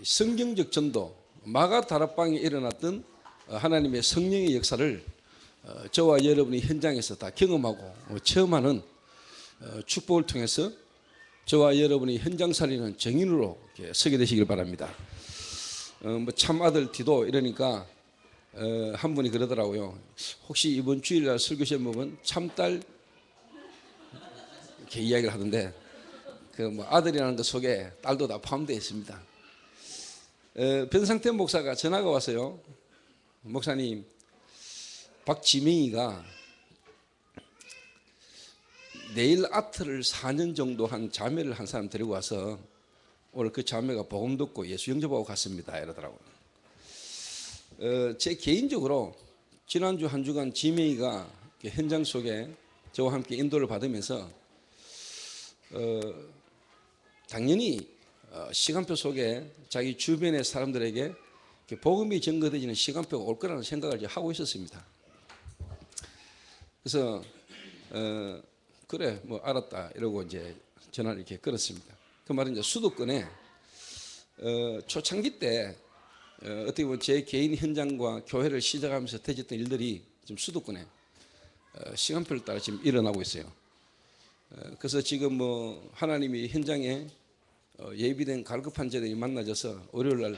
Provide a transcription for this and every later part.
성경적 전도, 마가 다락방에 일어났던 하나님의 성령의 역사를 저와 여러분이 현장에서 다 경험하고 체험하는 축복을 통해서 저와 여러분이 현장살리는 증인으로 서게 되시길 바랍니다. 참아들 디도 이러니까 한 분이 그러더라고요. 혹시 이번 주일날 설교 제목은 참딸 이렇게 이야기를 하던데 아들이라는 것 속에 딸도 다 포함되어 있습니다. 변상태 목사가 전화가 왔어요. 목사님, 박지명이가 네일 아트를 4년 정도 한 자매를 한 사람 데리고 와서 오늘 그 자매가 복음 듣고 예수 영접하고 갔습니다. 이러더라고요. 제 개인적으로 지난주 한 주간 지명이가 현장 속에 저와 함께 인도를 받으면서 당연히 시간표 속에 자기 주변의 사람들에게 복음이 전거되지는 시간표가 올 거라는 생각을 하고 있었습니다. 그래서 그래 뭐 알았다 이러고 이제 전화를 이렇게 걸었습니다. 그 말은 이제 수도권에 초창기 때 어떻게 보면 제 개인 현장과 교회를 시작하면서 터졌던 일들이 지금 수도권에 시간표를 따라 지금 일어나고 있어요. 그래서 지금 뭐 하나님이 현장에 예비된 갈급한 자들이 만나져서 월요일 날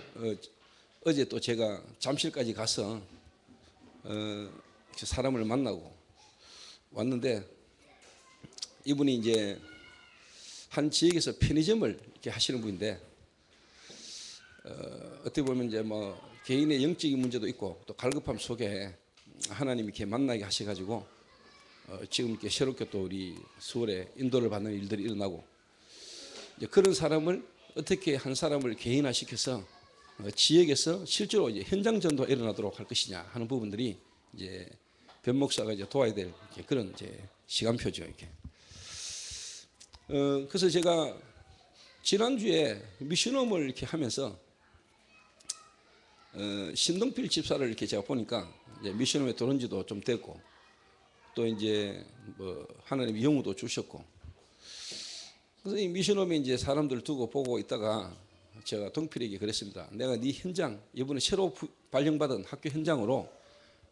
어제 또 제가 잠실까지 가서 사람을 만나고 왔는데 이분이 이제 한 지역에서 편의점을 이렇게 하시는 분인데 어떻게 보면 이제 뭐 개인의 영적인 문제도 있고 또 갈급함 속에 하나님이 이렇게 만나게 하셔가지고 지금 이렇게 새롭게 또 우리 서울에 인도를 받는 일들이 일어나고 이제 그런 사람을 어떻게 한 사람을 개인화시켜서 지역에서 실제로 이제 현장 전도가 일어나도록 할 것이냐 하는 부분들이 이제 변 목사가 이제 도와야 될 그런 이제 시간표죠. 이렇게. 그래서 제가 지난주에 미션홈을 이렇게 하면서 신동필 집사를 이렇게 제가 보니까 이제 미션홈에 들어온 지도 좀 됐고 또 이제 뭐 하나님이 영우도 주셨고 그래서 이 미션홈에 이제 사람들 두고 보고 있다가 제가 동필에게 그랬습니다. 내가 네 현장 이번에 새로 발령받은 학교 현장으로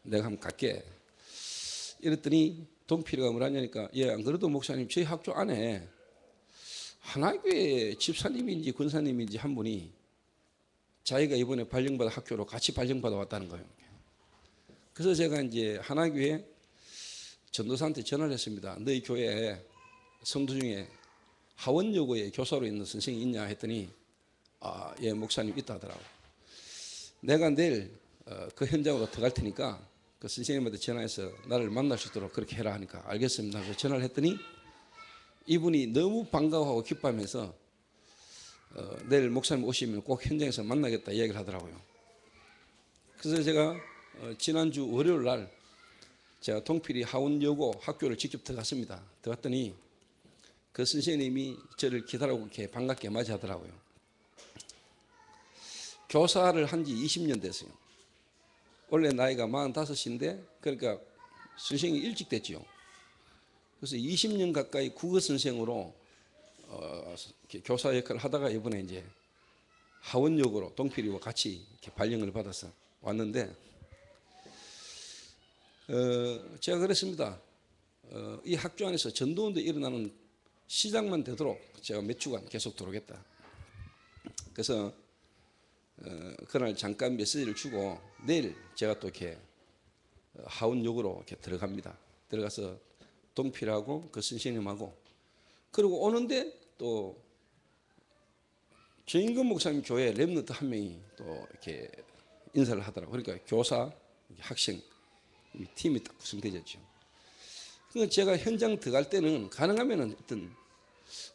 내가 한번 갈게. 이랬더니 동필이가 뭐라냐니까 안 그래도 목사님 저희 학교 안에 하나교회 집사님인지 권사님인지 한 분이 자기가 이번에 발령받은 학교로 같이 발령받아 왔다는 거예요. 그래서 제가 이제 하나교회 전도사한테 전화를 했습니다. 너희 교회에 성도 중에 하원여고에 교사로 있는 선생이 있냐 했더니 예 목사님 있다 하더라고요. 내가 내일 그 현장으로 들어갈 테니까 그 선생님한테 전화해서 나를 만날 수 있도록 그렇게 해라 하니까 알겠습니다. 그래서 전화를 했더니 이분이 너무 반가워하고 기뻐하면서 내일 목사님 오시면 꼭 현장에서 만나겠다 이야기를 하더라고요. 그래서 제가 지난주 월요일 날 제가 동필이 하원여고 학교를 직접 들어갔습니다. 들어갔더니 그 선생님이 저를 기다리고 이렇게 반갑게 맞이하더라고요. 교사를 한 지 20년 됐어요. 원래 나이가 45인데 그러니까 선생님이 일찍 됐죠. 그래서 20년 가까이 국어 선생으로 교사 역할을 하다가 이번에 이제 하원역으로 동필이와 같이 이렇게 발령을 받아서 왔는데 제가 그랬습니다. 이 학교 안에서 전도운동 일어나는 시작만 되도록 제가 몇 주간 계속 들어오겠다. 그래서 그날 잠깐 메시지를 주고 내일 제가 또 이렇게 하원역으로 이렇게 들어갑니다. 들어가서 동필하고 그 선생님하고 그리고 오는데 또 정인근 목사님 교회 렘넌트 한 명이 또 이렇게 인사를 하더라고요. 그러니까 교사, 학생 팀이 딱 구성되었죠. 그러니까 제가 현장 들어갈 때는 가능하면 어떤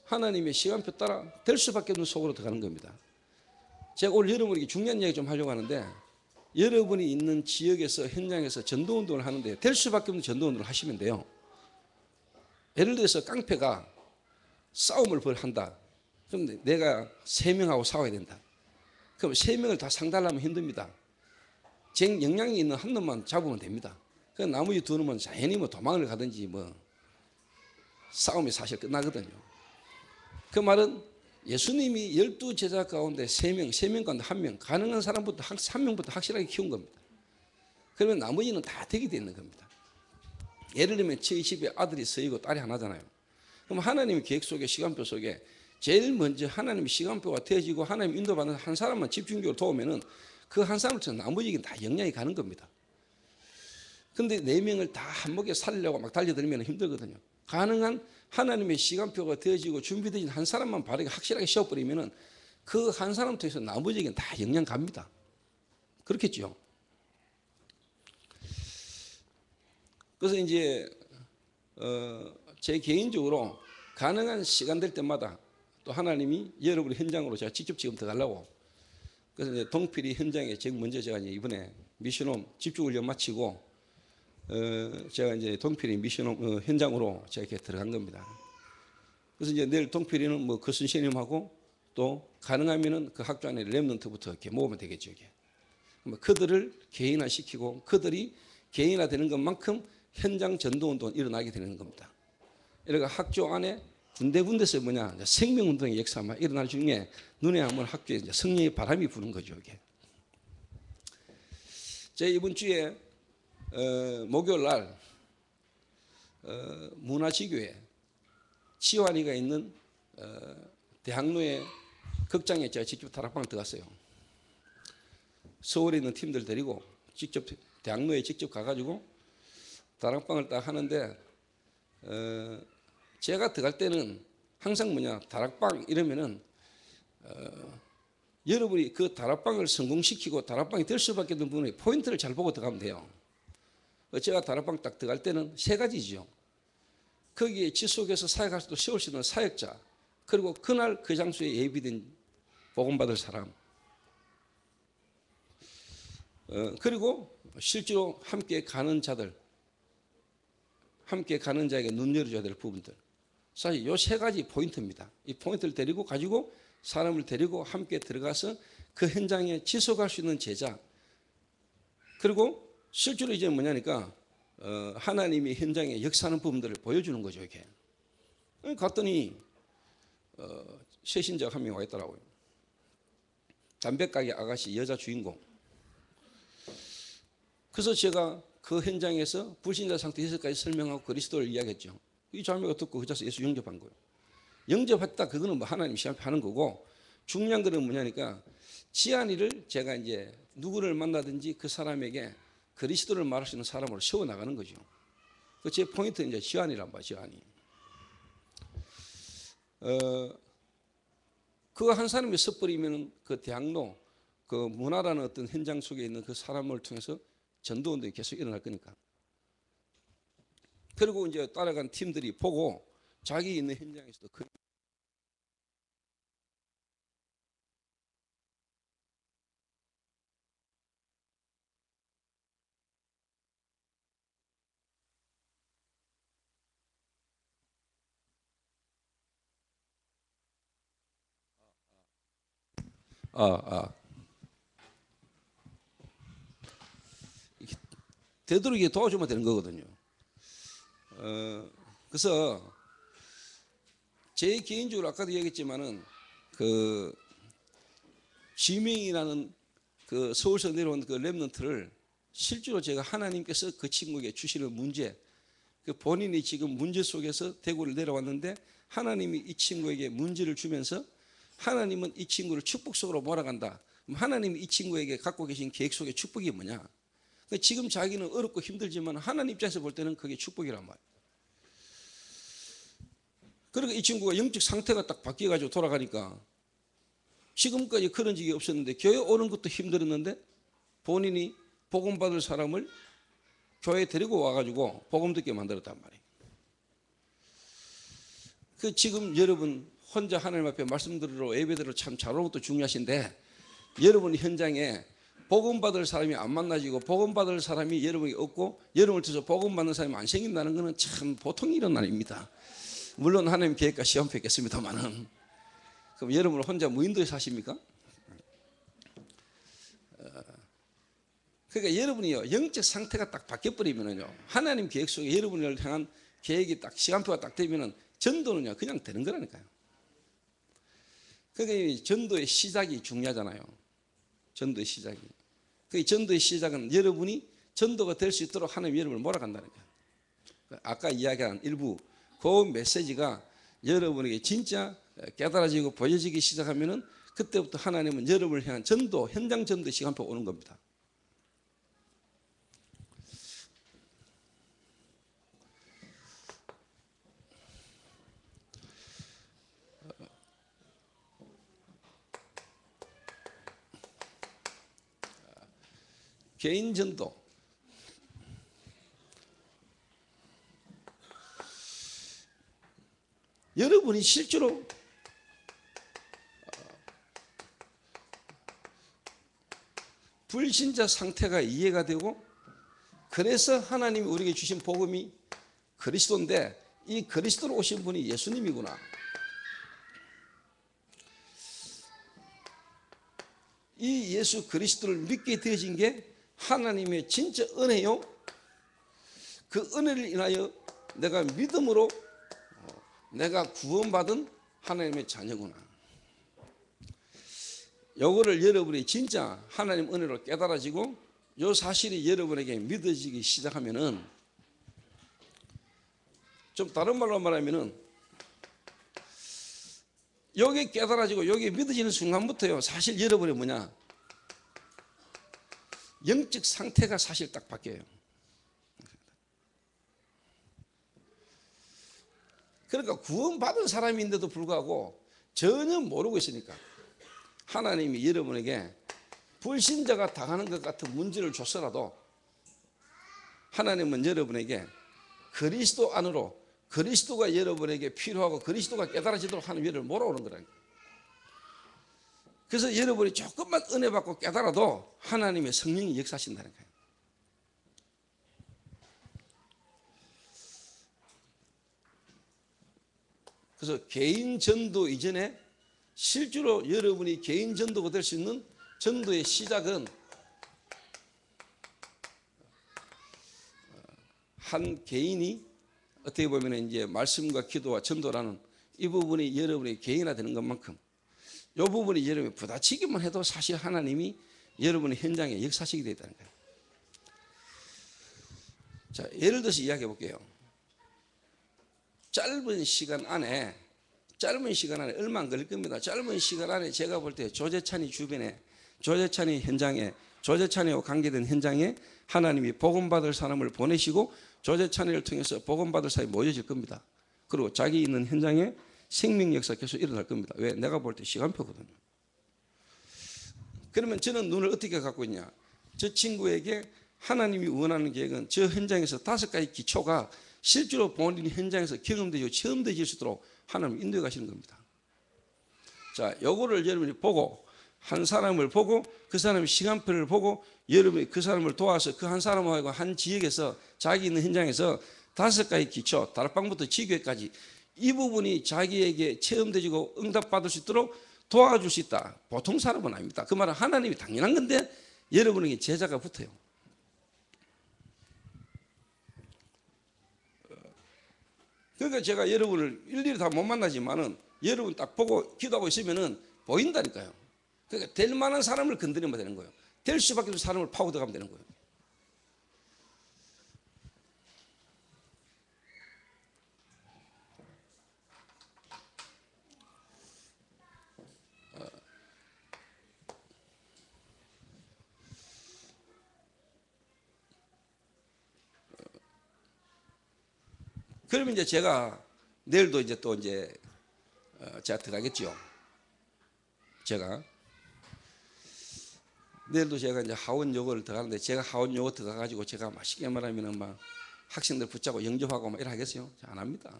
하나님의 시간표 따라 될 수밖에 없는 속으로 들어가는 겁니다. 제가 올 여러분에게 중요한 이야기 좀 하려고 하는데 여러분이 있는 지역에서 현장에서 전도운동을 하는데 될 수밖에 없는 전도운동을 하시면 돼요. 예를 들어서 깡패가 싸움을 한다. 그럼 내가 3명하고 싸워야 된다. 그럼 3명을 다 상대하려면 힘듭니다. 영향이 있는 한 놈만 잡으면 됩니다. 그 나머지 2놈은 자연히 뭐 도망을 가든지 뭐 싸움이 사실 끝나거든요. 그 말은 예수님이 12제자 가운데 3명, 3명 가운데 1명, 가능한 사람부터 한 명부터 확실하게 키운 겁니다. 그러면 나머지는 다 되게 되는 겁니다. 예를 들면 저희 집에 아들이 서이고 딸이 하나잖아요. 그럼 하나님의 계획 속에, 시간표 속에 제일 먼저 하나님의 시간표가 되어지고 하나님 인도받는 한 사람만 집중적으로 도우면은 그 한 사람을 통해서 나머지는 다 영향이 가는 겁니다. 근데 4명을 다 한목에 살리려고 막 달려들면 힘들거든요. 가능한 하나님의 시간표가 되어지고 준비되어진 한 사람만 바르게 확실하게 씌워버리면은 그 한 사람 통해서 나머지에게는 다 영향 갑니다. 그렇겠죠. 그래서 이제 제 개인적으로 가능한 시간 될 때마다 또 하나님이 여러분의 현장으로 제가 직접 지금 들어가려고, 그래서 이제 동필이 현장에 제일 먼저 제가 이번에 미션홈 집중훈련 마치고 제가 이제 동필이 미션홈 현장으로 제가 이렇게 들어간 겁니다. 그래서 이제 내일 동필이는 뭐 거순신임하고 또 가능하면은 그 학교 안에 랩런트부터 이렇게 모으면 되겠죠. 이게 그들을 개인화시키고 그들이 개인화되는 것만큼 현장 전도운동이 일어나게 되는 겁니다. 그러니까 학교 안에 군데군데서 생명운동의 역사가 일어날 중에 눈에 한번 학교에 이제 성령의 바람이 부는 거죠. 이게. 제가 이번 주에 목요일 날 문화지교회 치환이가 있는 대학로의 극장에 제가 직접 다락방 들어갔어요. 서울에 있는 팀들 데리고 직접 대학로에 직접 가가지고 다락방을 딱 하는데 제가 들어갈 때는 항상 다락방 이러면은 여러분이 그 다락방을 성공시키고 다락방이 될 수밖에 없는 부분에 포인트를 잘 보고 들어가면 돼요. 제가 다락방 딱 들어갈 때는 3가지죠. 거기에 지속해서 사역할 수도 세울 수 있는 사역자, 그리고 그날 그 장소에 예비된 복음받을 사람, 그리고 실제로 함께 가는 자들, 함께 가는 자에게 눈 열어줘야 될 부분들. 사실 이 3가지 포인트입니다. 이 포인트를 데리고 가지고 사람을 데리고 함께 들어가서 그 현장에 지속할 수 있는 제자, 그리고 실제로 이제 뭐냐니까 하나님이 현장에 역사하는 부분들을 보여주는 거죠. 이렇게 갔더니 새신자가 한 명 와 있더라고요. 담배가게 아가씨 여자 주인공. 그래서 제가 그 현장에서 불신자 상태 6가지 설명하고 그리스도를 이야기했죠. 이 자매가 듣고 그 자리에서 예수 영접한 거예요. 영접했다, 그거는 뭐 하나님 시간표 하는 거고, 중요한 거는 뭐냐니까 지안이를 제가 이제 누구를 만나든지 그 사람에게 그리스도를 말할 수 있는 사람으로 세워나가는 거죠. 그 제 포인트는 이제 지안이란 봐, 지안이. 그거 한 사람이 섣버리면 그 대학로, 그 문화라는 어떤 현장 속에 있는 그 사람을 통해서 전도운동이 계속 일어날 거니까. 그리고 이제 따라간 팀들이 보고 자기 있는 현장에서도 되도록이게 도와주면 되는 거거든요. 그래서 제 개인적으로 아까도 얘기했지만은 그 지명이라는 그 서울서 내려온 그 렘넌트를 실제로 제가 하나님께서 그 친구에게 주시는 문제, 그 본인이 지금 문제 속에서 대구를 내려왔는데 하나님이 이 친구에게 문제를 주면서 하나님은 이 친구를 축복 속으로 몰아간다. 하나님이 이 친구에게 갖고 계신 계획 속의 축복이 뭐냐? 지금 자기는 어렵고 힘들지만 하나님 입장에서 볼 때는 그게 축복이란 말이에요. 그러니까 이 친구가 영적 상태가 딱 바뀌어가지고 돌아가니까 지금까지 그런 적이 없었는데 교회 오는 것도 힘들었는데 본인이 복음 받을 사람을 교회에 데리고 와가지고 복음 듣게 만들었단 말이에요. 그 지금 여러분 혼자 하나님 앞에 말씀 들으러 예배 들으러 참 잘 오는 것도 중요하신데 여러분 현장에 복음 받을 사람이 안 만나지고 복음 받을 사람이 여러분이 없고 여러분을 통해서 복음 받는 사람이 안 생긴다는 것은 참 보통 일은 아닙니다. 물론 하나님 계획과 시험표 있겠습니다만은. 그럼 여러분 혼자 무인도에 사십니까? 그러니까 여러분이요 영적 상태가 딱 바뀌어버리면요 하나님 계획 속에 여러분을 향한 계획이 딱 시간표가 딱 되면은 전도는요 그냥 되는 거라니까요. 그러니까 전도의 시작이 중요하잖아요. 전도의 시작이. 그 전도의 시작은 여러분이 전도가 될 수 있도록 하나님 여러분을 몰아간다는 거예요. 아까 이야기한 일부 그 메시지가 여러분에게 진짜 깨달아지고 보여지기 시작하면은 그때부터 하나님은 여러분을 향한 전도, 현장 전도 시간표가 오는 겁니다. 개인 전도. 여러분이 실제로 불신자 상태가 이해가 되고 그래서 하나님이 우리에게 주신 복음이 그리스도인데 이 그리스도로 오신 분이 예수님이구나. 이 예수 그리스도를 믿게 되어진 게 하나님의 진짜 은혜요. 그 은혜를 인하여 내가 믿음으로 내가 구원받은 하나님의 자녀구나. 요거를 여러분이 진짜 하나님 은혜로 깨달아지고 요 사실이 여러분에게 믿어지기 시작하면은, 좀 다른 말로 말하면은 여기 깨달아지고 여기 믿어지는 순간부터요, 사실 여러분이 뭐냐, 영적 상태가 사실 딱 바뀌어요. 그러니까 구원받은 사람인데도 불구하고 전혀 모르고 있으니까 하나님이 여러분에게 불신자가 당하는 것 같은 문제를 줬더라도 하나님은 여러분에게 그리스도 안으로, 그리스도가 여러분에게 필요하고 그리스도가 깨달아지도록 하는 일을 몰아오는 거라니까. 그래서 여러분이 조금만 은혜 받고 깨달아도 하나님의 성령이 역사하신다는 거예요. 그래서 개인 전도 이전에 실제로 여러분이 개인 전도가 될 수 있는 전도의 시작은 한 개인이 어떻게 보면 이제 말씀과 기도와 전도라는 이 부분이 여러분의 개인화되는 것만큼 이 부분이 여러분이 부딪히기만 해도 사실 하나님이 여러분의 현장에 역사하시게 되어 있다는 거예요. 자, 예를 들어서 이야기해 볼게요. 짧은 시간 안에 얼마 안 걸릴 겁니다. 짧은 시간 안에 제가 볼 때 조재찬이 주변에, 조재찬이 현장에, 조재찬이와 관계된 현장에 하나님이 복음받을 사람을 보내시고 조재찬이를 통해서 복음받을 사람이 모여질 겁니다. 그리고 자기 있는 현장에 생명 역사 계속 일어날 겁니다. 왜? 내가 볼 때 시간표거든요. 그러면 저는 눈을 어떻게 갖고 있냐? 저 친구에게 하나님이 원하는 계획은 저 현장에서 5가지 기초가 실제로 본인 현장에서 경험되고 체험되질 수 있도록 하나님 인도해 가시는 겁니다. 자, 요거를 여러분이 보고, 한 사람을 보고 그 사람의 시간표를 보고 여러분이 그 사람을 도와서 그 한 사람하고 한 지역에서 자기 있는 현장에서 5가지 기초, 다락방부터 지교회까지 이 부분이 자기에게 체험되지고 응답받을 수 있도록 도와줄 수 있다. 보통 사람은 아닙니다. 그 말은 하나님이 당연한 건데 여러분에게 제자가 붙어요. 그러니까 제가 여러분을 일일이 다 못 만나지만은 여러분 딱 보고 기도하고 있으면은 보인다니까요. 그러니까 될 만한 사람을 건드리면 되는 거예요. 될 수밖에 없는 사람을 파고 들어가면 되는 거예요. 그러면 이제 제가 내일도 이제 또 이제 제가 들어가겠죠. 제가 내일도 제가 이제 하원 요거를 들어가는데 제가 하원 요거 들어가가지고 제가 맛있게 말하면은 막 학생들 붙잡고 영접하고 막 이래 하겠어요? 안 합니다.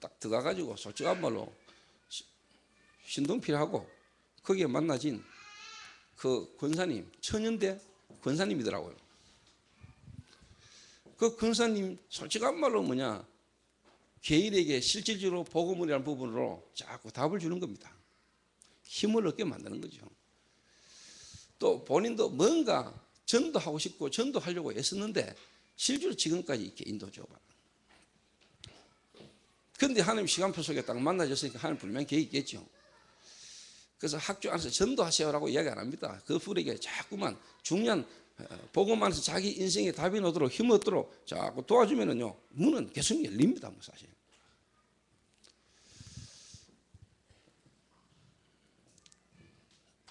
딱 들어가가지고 솔직한 말로 신동필하고 거기에 만나진 그 권사님, 천연대 권사님이더라고요. 그 권사님 솔직한 말로 뭐냐, 개인에게 실질적으로 복음이라는 부분으로 자꾸 답을 주는 겁니다. 힘을 얻게 만드는 거죠. 또 본인도 뭔가 전도하고 싶고 전도하려고 애썼는데 실제로 지금까지 이렇게 인도죠. 그런데 하나님 시간표 속에 딱 만나졌으니까 하나님 분명히 계획이 있겠죠. 그래서 학교 안에서 전도하세요라고 이야기 안 합니다. 그 불에게 자꾸만 중요한 복음 안에서 자기 인생의 답이 나도록 힘 얻도록 자꾸 도와주면은요, 문은 계속 열립니다. 뭐 사실.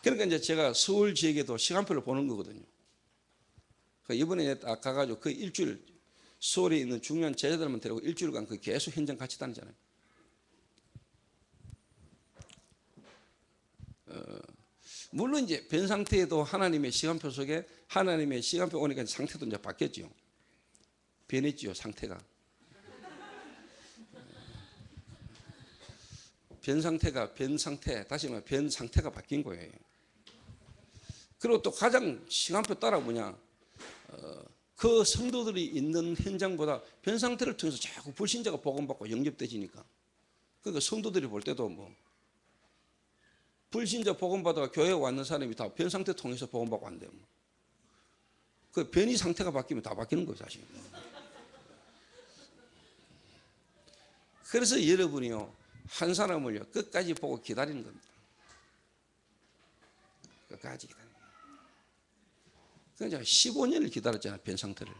그러니까 이제 제가 서울 지역에도 시간표를 보는 거거든요. 이번에 딱 가가지고 그 일주일 서울에 있는 중요한 제자들만 데리고 일주일간 그 계속 현장 같이 다니잖아요. 물론 이제 변 상태에도 하나님의 시간표 속에 하나님의 시간표 오니까 상태도 이제 바뀌었죠. 변했지요, 상태가. 변 상태, 다시 말하면 변 상태가 바뀐 거예요. 그리고 또 가장 시간표 따라 뭐냐, 그 성도들이 있는 현장보다 변 상태를 통해서 자꾸 불신자가 복음받고 영접되지니까. 그러니까 성도들이 볼 때도 뭐 불신자 복음받아가 교회에 왔는 사람이 다 변 상태 통해서 복음받고 왔는데요. 그 변이 상태가 바뀌면 다 바뀌는 거예요, 사실. 그래서 여러분이요, 한 사람을요 끝까지 보고 기다리는 겁니다. 끝까지 기다리는 거예요. 그러니까 15년을 기다렸잖아요, 변 상태를.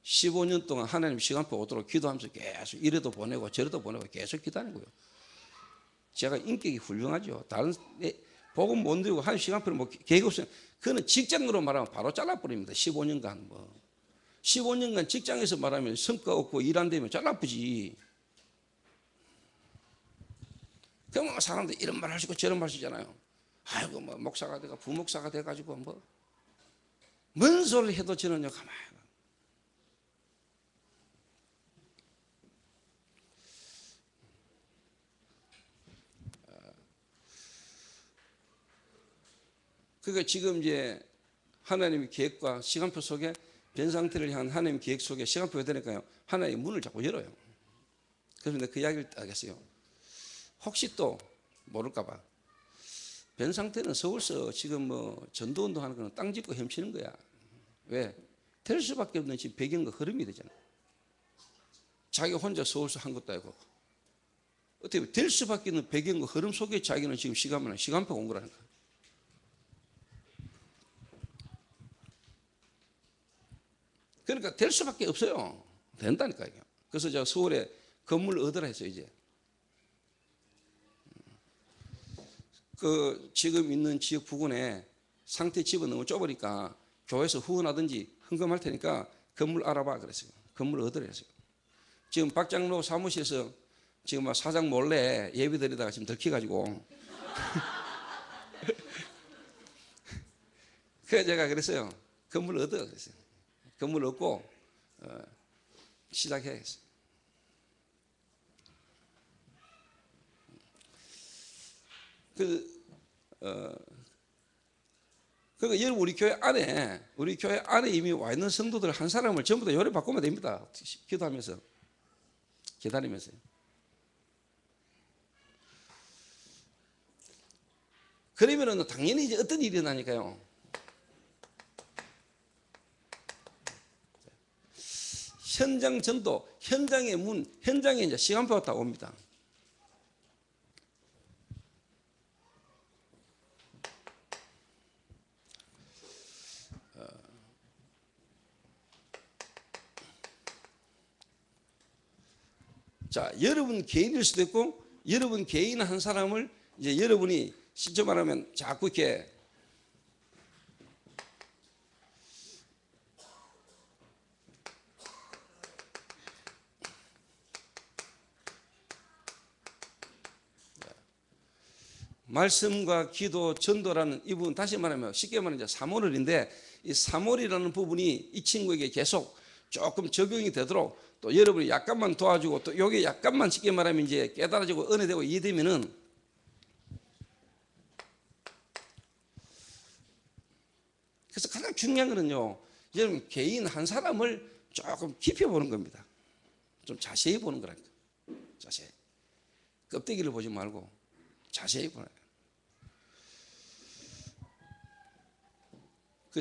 15년 동안 하나님 시간표 오도록 기도하면서 계속 이래도 보내고 저래도 보내고 계속 기다리는 거예요. 제가 인격이 훌륭하죠. 다른 복음 못 드리고 하나님 시간표를 뭐 계획 없어요. 그거는 직장으로 말하면 바로 잘라버립니다. 15년간 뭐 15년간 직장에서 말하면 성과 없고 일 안 되면 잘라버지. 그러면 사람들 이런 말 하시고 저런 말 하시잖아요. 아이고 뭐 목사가 돼가 부목사가 돼가지고 뭐 뭔 소리를 해도 저는요 가만히. 그러니까 지금 이제 하나님의 계획과 시간표 속에 변 상태를 향한 하나님의 계획 속에 시간표가 되니까요, 하나님의 문을 자꾸 열어요. 그래서 내가 그 이야기를 하겠어요. 혹시 또 모를까봐 변 상태는 서울서 지금 뭐 전도운동 하는 거는 땅 짚고 헤엄치는 거야. 왜? 될 수밖에 없는 지금 배경과 흐름이 되잖아. 자기 혼자 서울서 한 것도 아니고 어떻게 될 수밖에 없는 배경과 흐름 속에 자기는 지금 시간표가 온 거라는 거야. 그러니까 될 수밖에 없어요. 된다니까요. 그래서 제가 서울에 건물 얻으라 했어요, 이제. 그 지금 있는 지역 부근에 상태 집은 너무 좁으니까 교회에서 후원하든지 헌금할 테니까 건물 알아봐 그랬어요. 건물 얻으라 했어요. 지금 박장로 사무실에서 지금 막 사장 몰래 예배 드리다가 지금 들켜가지고. 그래서 제가 그랬어요. 건물 얻어 그랬어요. 건물 얻고 시작해야겠어요. 그러니까 여러분 우리 교회 안에 이미 와 있는 성도들 한 사람을 전부 다 요래 바꾸면 됩니다. 기도하면서 기다리면서요. 그러면은 당연히 이제 어떤 일이 일어나니까요. 현장 전도, 현장의 문, 현장에 이제 시간표가 딱 옵니다. 자, 여러분 개인일 수도 있고, 여러분 개인 한 사람을 이제 여러분이 실제 말하면 자꾸 이렇게 말씀과 기도, 전도라는 이 부분, 다시 말하면 쉽게 말하면 이제 사모를인데, 이 사모리라는 부분이 이 친구에게 계속 조금 적용이 되도록 또 여러분이 약간만 도와주고 또 요게 약간만 쉽게 말하면 이제 깨달아지고 은혜되고 이해되면은 그래서 가장 중요한 거는요, 여러분 개인 한 사람을 조금 깊이 보는 겁니다. 좀 자세히 보는 거라니까. 자세히. 껍데기를 보지 말고 자세히 보는 거예요.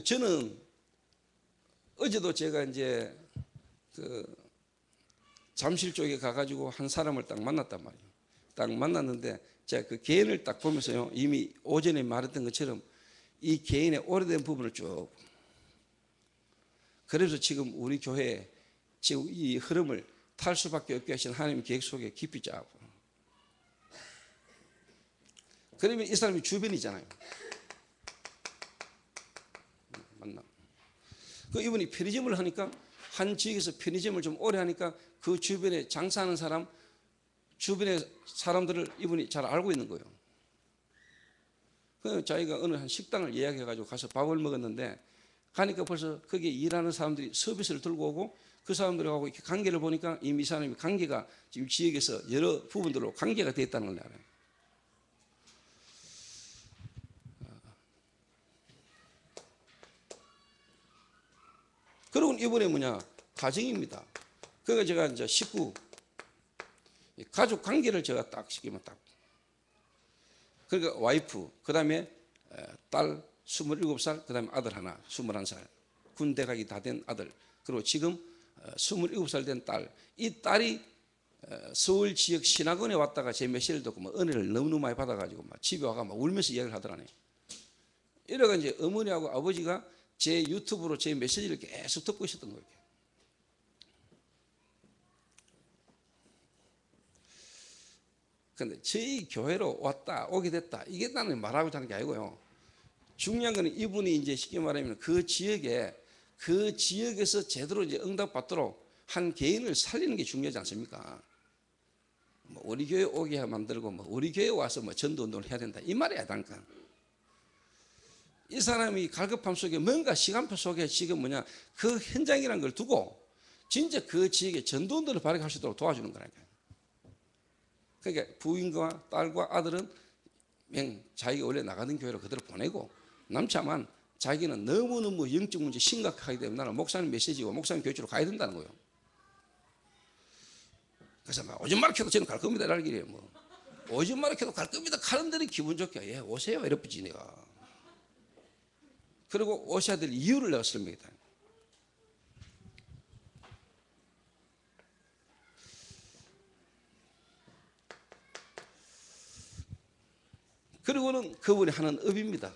저는 어제도 제가 이제 그 잠실 쪽에 가가지고 한 사람을 딱 만났단 말이에요. 딱 만났는데 제가 그 개인을 딱 보면서요, 이미 오전에 말했던 것처럼 이 개인의 오래된 부분을 쭉, 그래서 지금 우리 교회에 지금 이 흐름을 탈 수밖에 없게 하신 하나님 계획 속에 깊이 짜고, 그러면 이 사람이 주변이잖아요. 만나. 그 이분이 편의점을 하니까, 한 지역에서 편의점을 좀 오래 하니까 그 주변에 장사하는 사람, 주변의 사람들을 이분이 잘 알고 있는 거예요. 그 자기가 어느 한 식당을 예약해가지고 가서 밥을 먹었는데, 가니까 벌써 거기에 일하는 사람들이 서비스를 들고 오고, 그 사람들하고 이렇게 관계를 보니까 이미 이 사람이 관계가 지금 지역에서 여러 부분들로 관계가 되어 있다는 걸 알아요. 그리고 이번에 뭐냐, 가정입니다. 그러니까 제가 이제 식구, 가족 관계를 제가 딱 시키면 딱, 그러니까 와이프, 그 다음에 딸 27살, 그 다음에 아들 하나 21살, 군대 가기 다 된 아들, 그리고 지금 27살 된 딸. 이 딸이 서울 지역 신학원에 왔다가 제 메시지를 듣고 막 은혜를 너무너무 많이 받아가지고 막 집에 와가 막 울면서 이야기를 하더라네. 이래가 이제 어머니하고 아버지가 제 유튜브로 제 메시지를 계속 듣고 있었던 거예요. 근데 저희 교회로 왔다, 오게 됐다, 이게 나는 말하고자 하는 게 아니고요. 중요한 거는 이분이 이제 쉽게 말하면 그 지역에서 제대로 이제 응답받도록 한 개인을 살리는 게 중요하지 않습니까? 뭐 우리 교회 오게 만들고, 뭐 우리 교회 와서 뭐 전도 운동을 해야 된다, 이 말이 아니니까. 이 사람이 갈급함 속에 뭔가 시간표 속에 지금 뭐냐, 그 현장이라는 걸 두고 진짜 그 지역에 전도 운동을 발휘할 수 있도록 도와주는 거라니까요. 그러니까 부인과 딸과 아들은 그냥 자기가 원래 나가던 교회로 그대로 보내고, 남자만 자기는 너무너무 영적 문제 심각하기 때문에 나는 목사님 메시지고 목사님 교회로 가야 된다는 거예요. 그래서 막 오줌 마르켜도 저는 갈 겁니다 라는 길이에요. 뭐 오줌 마르켜도 갈 겁니다 가는 데는 기분 좋게, 예 오세요 이랬지 내가. 그리고 오셔야 될 이유를 내가 설명했다. 그리고는 그분이 하는 업입니다.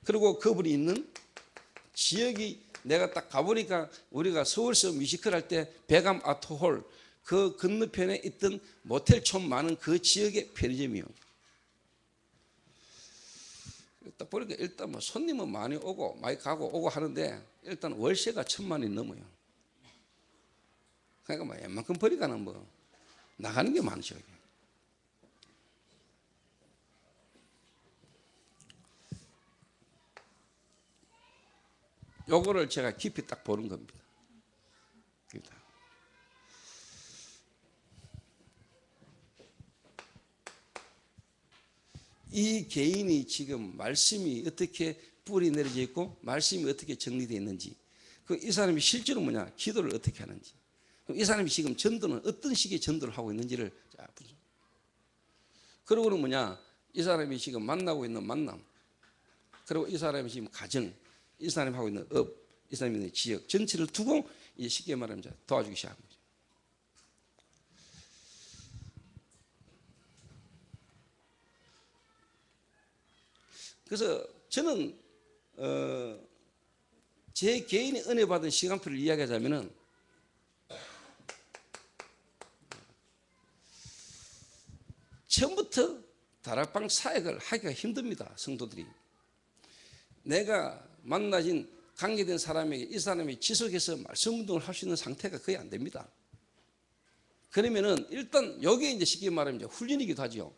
그리고 그분이 있는 지역이, 내가 딱 가보니까 우리가 서울서 뮤지컬 할 때 백암 아트홀 그 건너편에 있던 모텔촌 많은 그 지역의 편의점이요. 딱 보니까 일단 뭐 손님은 많이 오고 많이 가고 오고 하는데 일단 월세가 1,000만 원이 넘어요. 그러니까 뭐 웬만큼 버리가는 뭐 나가는 게 많죠. 요거를 제가 깊이 딱 보는 겁니다. 이 개인이 지금 말씀이 어떻게 뿌리 내려져 있고 말씀이 어떻게 정리되어 있는지, 이 사람이 실제로 뭐냐, 기도를 어떻게 하는지, 이 사람이 지금 전도는 어떤 식의 전도를 하고 있는지를, 그리고는 뭐냐, 이 사람이 지금 만나고 있는 만남, 그리고 이 사람이 지금 가정, 이 사람이 하고 있는 업, 이 사람이 있는 지역 전체를 두고 쉽게 말하면 도와주기 시작한 거죠. 그래서 저는 제 개인이 은혜 받은 시간표를 이야기하자면은, 처음부터 다락방 사역을 하기가 힘듭니다. 성도들이 내가 만나진 관계된 사람에게 이 사람이 지속해서 말씀 운동을 할 수 있는 상태가 거의 안 됩니다. 그러면은 일단 여기에 이제 쉽게 말하면 이제 훈련이기도 하죠.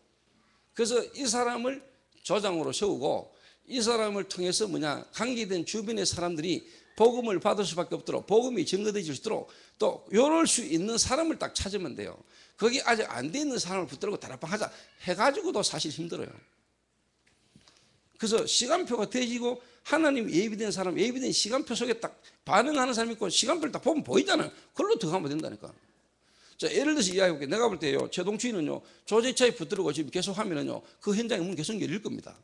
그래서 이 사람을 조장으로 세우고 이 사람을 통해서 뭐냐, 관계된 주변의 사람들이 복음을 받을 수밖에 없도록, 복음이 증거되어질 수 있도록 또 이럴 수 있는 사람을 딱 찾으면 돼요. 거기 아직 안 돼 있는 사람을 붙들고 다락방 하자 해가지고도 사실 힘들어요. 그래서 시간표가 되지고 하나님 예비된 사람, 예비된 시간표 속에 딱 반응하는 사람이 있고 시간표를 딱 보면 보이잖아요. 그걸로 들어가면 된다니까. 자, 예를 들어서 이야기해볼게. 내가 볼 때요, 최동추이는요, 조제차에 붙들고 지금 계속 하면은요, 그 현장의 문 계속 열릴 겁니다.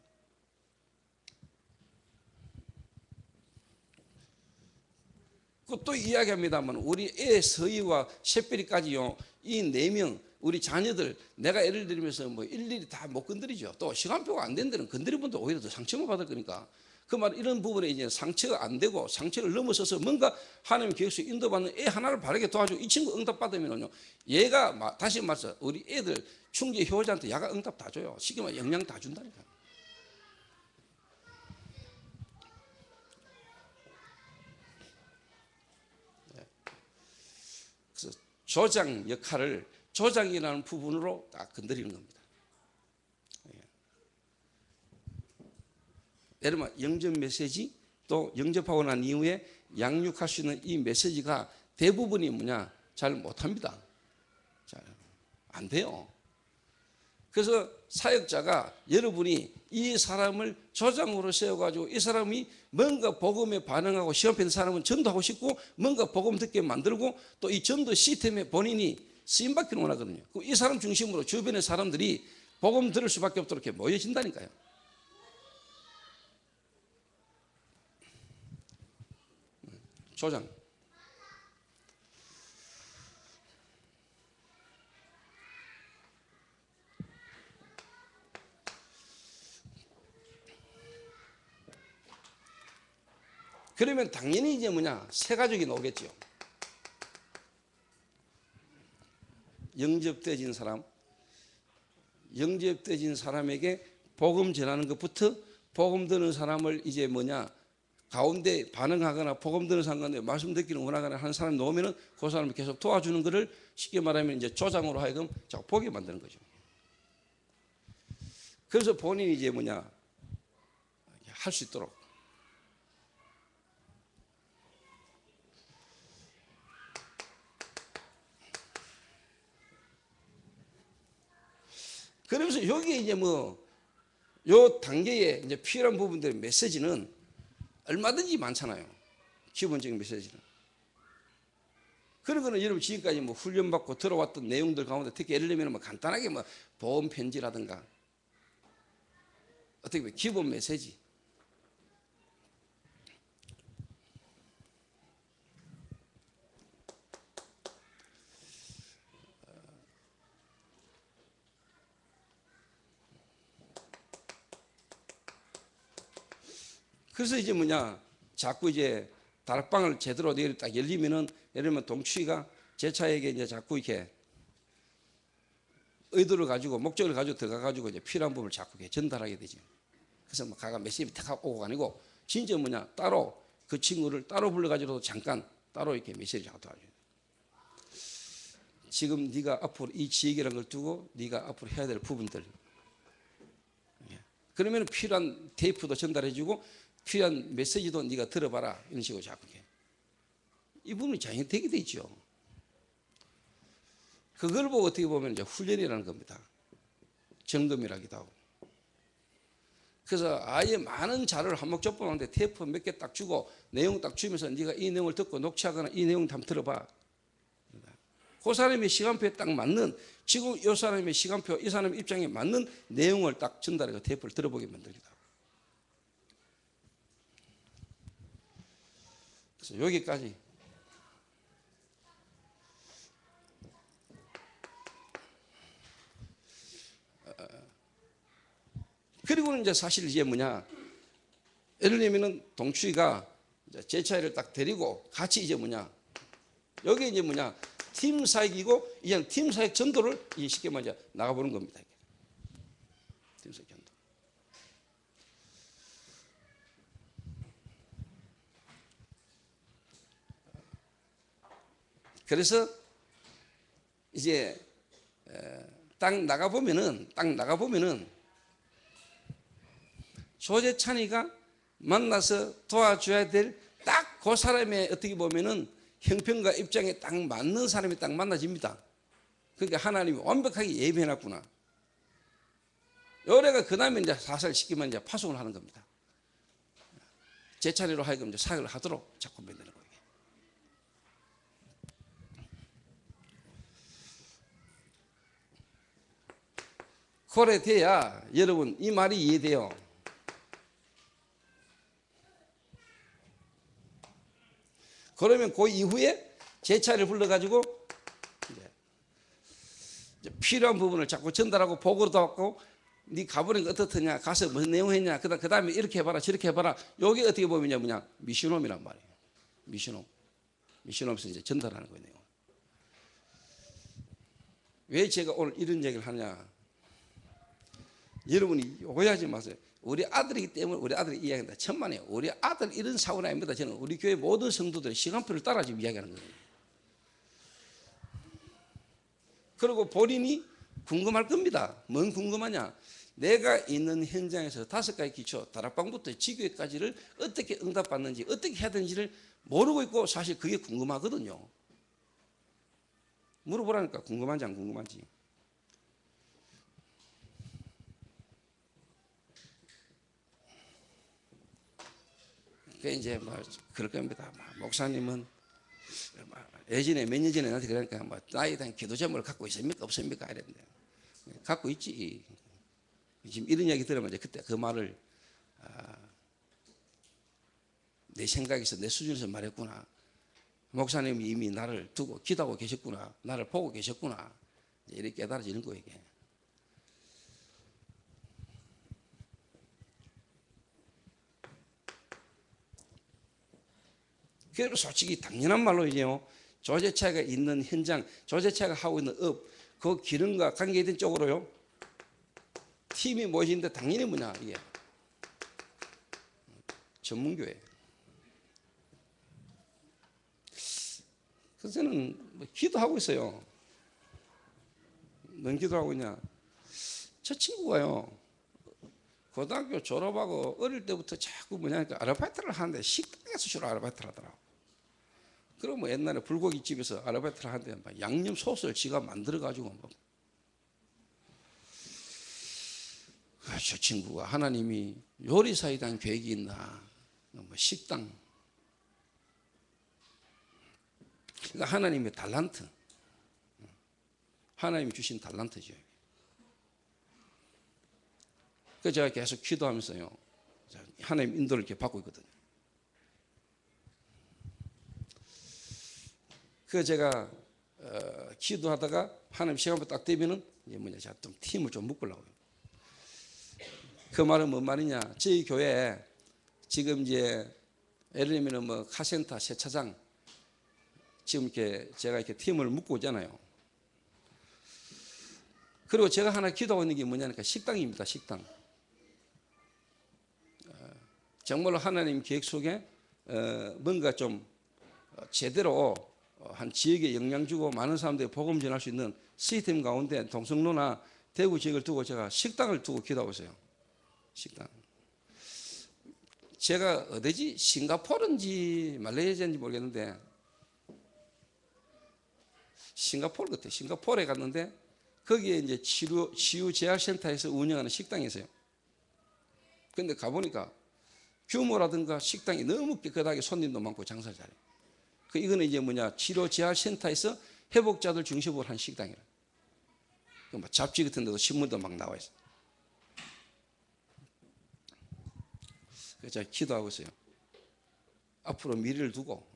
또 이야기합니다만 우리 애 서희와 샛별이까지요. 이 4명 우리 자녀들 내가 예를 들면서 뭐 일일이 다 못 건드리죠. 또 시간표가 안 된 데는 건드린 분도 오히려 더 상처만 받을 거니까. 그 말 이런 부분에 이제 상처가 안 되고 상처를 넘어서서 뭔가 하나님 계획서 인도받는 애 하나를 바르게 도와주고 이 친구 응답 받으면요. 얘가 다시 말해서 우리 애들 충재 효자한테 야가 응답 다 줘요. 쉽게 말해 영양 다 준다니까. 그래서 조장 역할을 조장이라는 부분으로 딱 건드리는 겁니다. 예를 들면 영접 메시지 또 영접하고 난 이후에 양육할 수 있는 이 메시지가 대부분이 뭐냐 잘 못합니다. 잘 안 돼요. 그래서 사역자가 여러분이 이 사람을 조장으로 세워가지고 이 사람이 뭔가 복음에 반응하고 시험 편 사람은 전도하고 싶고 뭔가 복음 듣게 만들고 또 이 전도 시스템에 본인이 쓰임받기를 원하거든요. 이 사람 중심으로 주변의 사람들이 복음 들을 수밖에 없도록 이렇게 모여진다니까요. 조장. 그러면 당연히 이제 뭐냐 새 가족이 나오겠죠. 영접되어진 사람, 영접되어진 사람에게 복음 전하는 것부터 복음 듣는 사람을 이제 뭐냐 가운데 반응하거나 복음 듣는 상관에 말씀 듣기를 원하거나 하는 사람이 나오면은 그 사람을 계속 도와주는 것을 쉽게 말하면 이제 조장으로 하여금 자꾸 보게 만드는 거죠. 그래서 본인이 이제 뭐냐 할 수 있도록. 그러면서 여기에 이제 뭐 요 단계에 이제 필요한 부분들의 메시지는 얼마든지 많잖아요. 기본적인 메시지는. 그런 거는 여러분 지금까지 뭐 훈련받고 들어왔던 내용들 가운데 특히 예를 들면 뭐 간단하게 뭐 보험 편지라든가 어떻게 보면 기본 메시지. 그래서 이제 뭐냐 자꾸 이제 다락방을 제대로 내일 딱 열리면은 예를 들면 동추이가 제 차에게 이제 자꾸 이렇게 의도를 가지고 목적을 가지고 들어가 가지고 이제 필요한 부분을 자꾸 이렇게 전달하게 되죠. 그래서 뭐 가가 메시지 탁 오고 아니고 진짜 뭐냐 따로 그 친구를 따로 불러가지고 잠깐 따로 이렇게 메시지를 하고 도와줘요. 지금 네가 앞으로 이 지역이라는 걸 두고 네가 앞으로 해야 될 부분들. 그러면 필요한 테이프도 전달해주고 필요한 메시지도 네가 들어봐라 이런 식으로 자꾸 해. 이 부분이 자연히 되게 되죠. 그걸 보고 어떻게 보면 이제 훈련이라는 겁니다. 점검이라기도 하고. 그래서 아예 많은 자료를 한목적분하는데 테이프 몇 개 딱 주고 내용 딱 주면서 네가 이 내용을 듣고 녹취하거나 이 내용 한번 들어봐. 그 사람의 시간표에 딱 맞는 지금 이 사람의 시간표 이 사람의 입장에 맞는 내용을 딱 전달해서 테이프를 들어보게 만듭니다. 그래서 여기까지 그리고는 이제 사실 이제 뭐냐 예를 들면은 동추이가 제 차이를 딱 데리고 같이 이제 뭐냐 여기 이제 뭐냐 팀 사역이고 이제 팀 사역 전도를 쉽게 말해 나가보는 겁니다. 팀 사역 전도. 그래서 이제 딱 나가보면은 조재찬이가 만나서 도와줘야 될 딱 그 사람의 어떻게 보면은 형편과 입장에 딱 맞는 사람이 딱 만나집니다. 그러니까 하나님이 완벽하게 예비해놨구나. 요래가 그 다음에 이제 사살 시키면 이제 파송을 하는 겁니다. 제 차례로 하여금 이제 사역을 하도록 자꾸 만드는 거예요. 그래 돼야 여러분 이 말이 이해돼요. 그러면 그 이후에 제 차를 불러가지고 이제 필요한 부분을 자꾸 전달하고 보고도 하고 네 가보니까 어떻더냐, 가서 무슨 내용 했냐, 그 다음에 이렇게 해봐라 저렇게 해봐라. 요게 어떻게 보면 뭐냐, 미션홈이란 말이에요. 미션홈에서 이제 전달하는 거예요. 왜 제가 오늘 이런 얘기를 하냐, 여러분이 오해하지 마세요. 우리 아들이기 때문에 우리 아들이 이야기한다. 천만에요. 우리 아들 이런 사고는 아닙니다. 저는 우리 교회 모든 성도들의 시간표를 따라 지금 이야기하는 거예요. 그리고 본인이 궁금할 겁니다. 뭔 궁금하냐? 내가 있는 현장에서 5가지 기초, 다락방부터 지교회까지를 어떻게 응답받는지, 어떻게 해야 되는지를 모르고 있고 사실 그게 궁금하거든요. 물어보라니까, 궁금한지 안 궁금한지. 그 이제 뭐 그럴 겁니다. 목사님은 예전에 몇 년 전에 나한테 그러니까 뭐 나에 대한 기도 제목을 갖고 있습니까 없습니까 이랬는데, 갖고 있지. 지금 이런 이야기 들으면 이제 그때 그 말을 내 생각에서 내 수준에서 말했구나. 목사님이 이미 나를 두고 기도하고 계셨구나. 나를 보고 계셨구나. 이렇게 깨달아지는 거예요, 이게. 그래서 솔직히 당연한 말로 이제요, 조제차가 있는 현장, 조제차가 하고 있는 업, 그 기능과 관계된 쪽으로요, 팀이 모이는데 당연히 뭐냐, 이게 전문교회. 그래서 저는 뭐 기도하고 있어요. 뭔 기도하고 있냐? 저 친구가요, 고등학교 졸업하고 어릴 때부터 자꾸 뭐냐니까 아르바이트를 하는데 식당에서 주로 아르바이트를 하더라고. 그럼 뭐 옛날에 불고기집에서 아르바이트를 하는데 막 양념 소스를 지가 만들어가지고 뭐. 저 친구가 하나님이 요리사에 대한 계획이 있나, 뭐 식당. 그러니까 하나님의 달란트, 하나님이 주신 달란트죠. 그래서 제가 계속 기도하면서요, 하나님 인도를 이렇게 받고 있거든요. 그래서 제가 기도하다가 하나님 시간부터 딱 되면은 이제 뭐냐, 제가 좀 팀을 좀 묶으려고요. 그 말은 뭔 말이냐? 저희 교회에 지금 이제 예를 들면 뭐 카센터, 세차장 지금 이렇게 제가 이렇게 팀을 묶고 있잖아요. 그리고 제가 하나 기도하고 있는 게 뭐냐니까 식당입니다. 식당. 정말로 하나님 계획 속에 뭔가 좀 제대로 한 지역에 영향 주고 많은 사람들이 복음 전할 수 있는 시스템 가운데 동성로나 대구 지역을 두고 제가 식당을 두고 기도하고 있어요. 식당. 제가 어디지? 싱가포르인지 말레이시아인지 모르겠는데 싱가포르 같아요. 싱가포르에 갔는데 거기에 이제 치유재활센터에서 운영하는 식당이 있어요. 그런데 가보니까 규모라든가 식당이 너무 깨끗하게 손님도 많고 장사 잘해요. 이거는 이제 뭐냐, 치료재활센터에서 회복자들 중심으로 한 식당이라. 뭐 잡지 같은 데도 신문도 막 나와 있어요. 그래서 제가 기도하고 있어요. 앞으로 미래를 두고.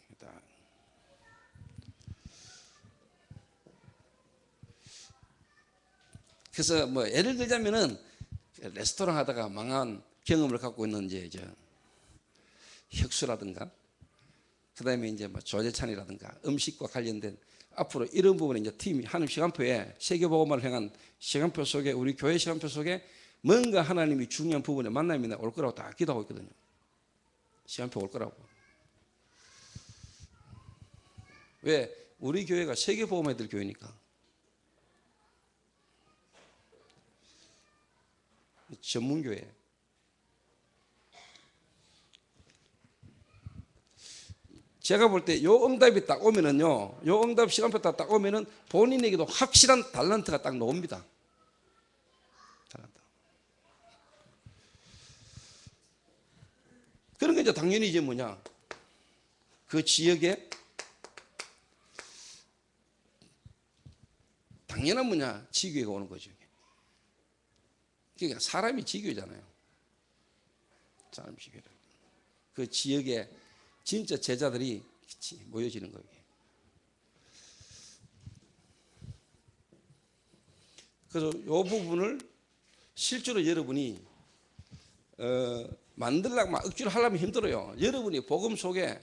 그래서 뭐 예를 들자면은 레스토랑 하다가 망한 경험을 갖고 있는 이제 혁수라든가, 그 다음에 이제 뭐 조제찬이라든가 음식과 관련된 앞으로 이런 부분에 이제 팀이 하나님 시간표에 세계복음화를 향한 시간표 속에, 우리 교회 시간표 속에 뭔가 하나님이 중요한 부분에 만남이 올 거라고 다 기도하고 있거든요. 시간표 올 거라고. 왜? 우리 교회가 세계복음화될 교회니까. 전문교회. 제가 볼 때 요 응답이 딱 오면은요, 요 응답 시간표 딱 오면은 본인에게도 확실한 달란트가 딱 나옵니다. 달란트. 그런 게 이제 당연히 이제 뭐냐, 그 지역에 당연한 뭐냐, 지교회가 오는 거죠. 그러니까 사람이 지교잖아요. 사람이 지교라. 그 지역에 진짜 제자들이 모여지는 거예요. 그래서 이 부분을 실제로 여러분이 만들려고 막 억지로 하려면 힘들어요. 여러분이 복음 속에,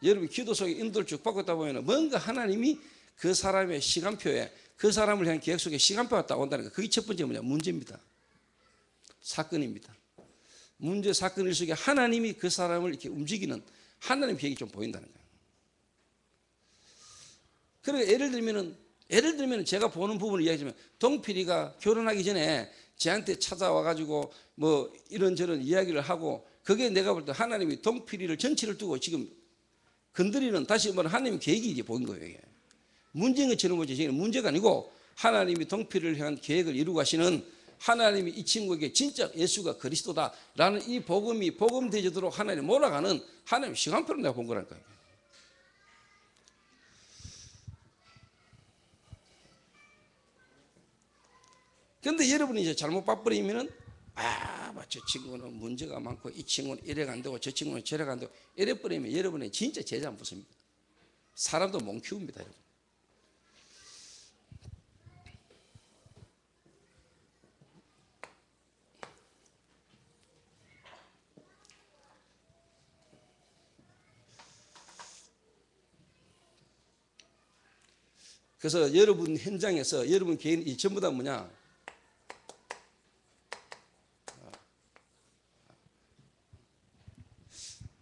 여러분 기도 속에 인도를 쭉 받고 있다 보면 뭔가 하나님이 그 사람의 시간표에, 그 사람을 향한 계획 속에 시간표가 딱 온다는 거. 그게 첫 번째 뭐냐? 문제입니다. 사건입니다. 문제 사건일 속에 하나님이 그 사람을 이렇게 움직이는 하나님 계획이 좀 보인다는 거예요. 그러니까 예를 들면 제가 보는 부분을 이야기하면, 동필이가 결혼하기 전에 저한테 찾아와가지고 뭐 이런저런 이야기를 하고, 그게 내가 볼 때 하나님이 동필이를 전체를 두고 지금 건드리는, 다시 말하면 하나님 계획이 이제 보인 거예요. 이게. 문제인 것처럼 보이지만 문제가 아니고, 하나님이 동필이를 향한 계획을 이루고 가시는, 하나님이 이 친구에게 진짜 예수가 그리스도다라는 이 복음이 복음되도록 하나님 몰아가는 하나님 시간표를 내가 본 거라니까요. 그런데 여러분이 이제 잘못 봐버리면은, 저 친구는 문제가 많고, 이 친구는 이래가 안 되고, 저 친구는 저래가 안 되고, 이래버리면 여러분의 진짜 제자 안 붙습니다. 사람도 못 키웁니다, 여러분. 그래서 여러분 현장에서 여러분 개인이 전부 다 뭐냐?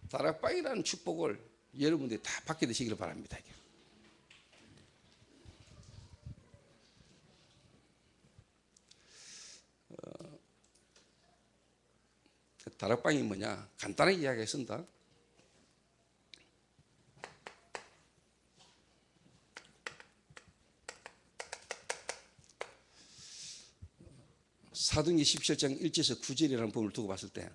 다락방이라는 축복을 여러분들이 다 받게 되시기를 바랍니다. 다락방이 뭐냐? 간단하게 이야기했습니다. 사도행전 17장 1절에서 9절이라는 부분을 두고 봤을 때,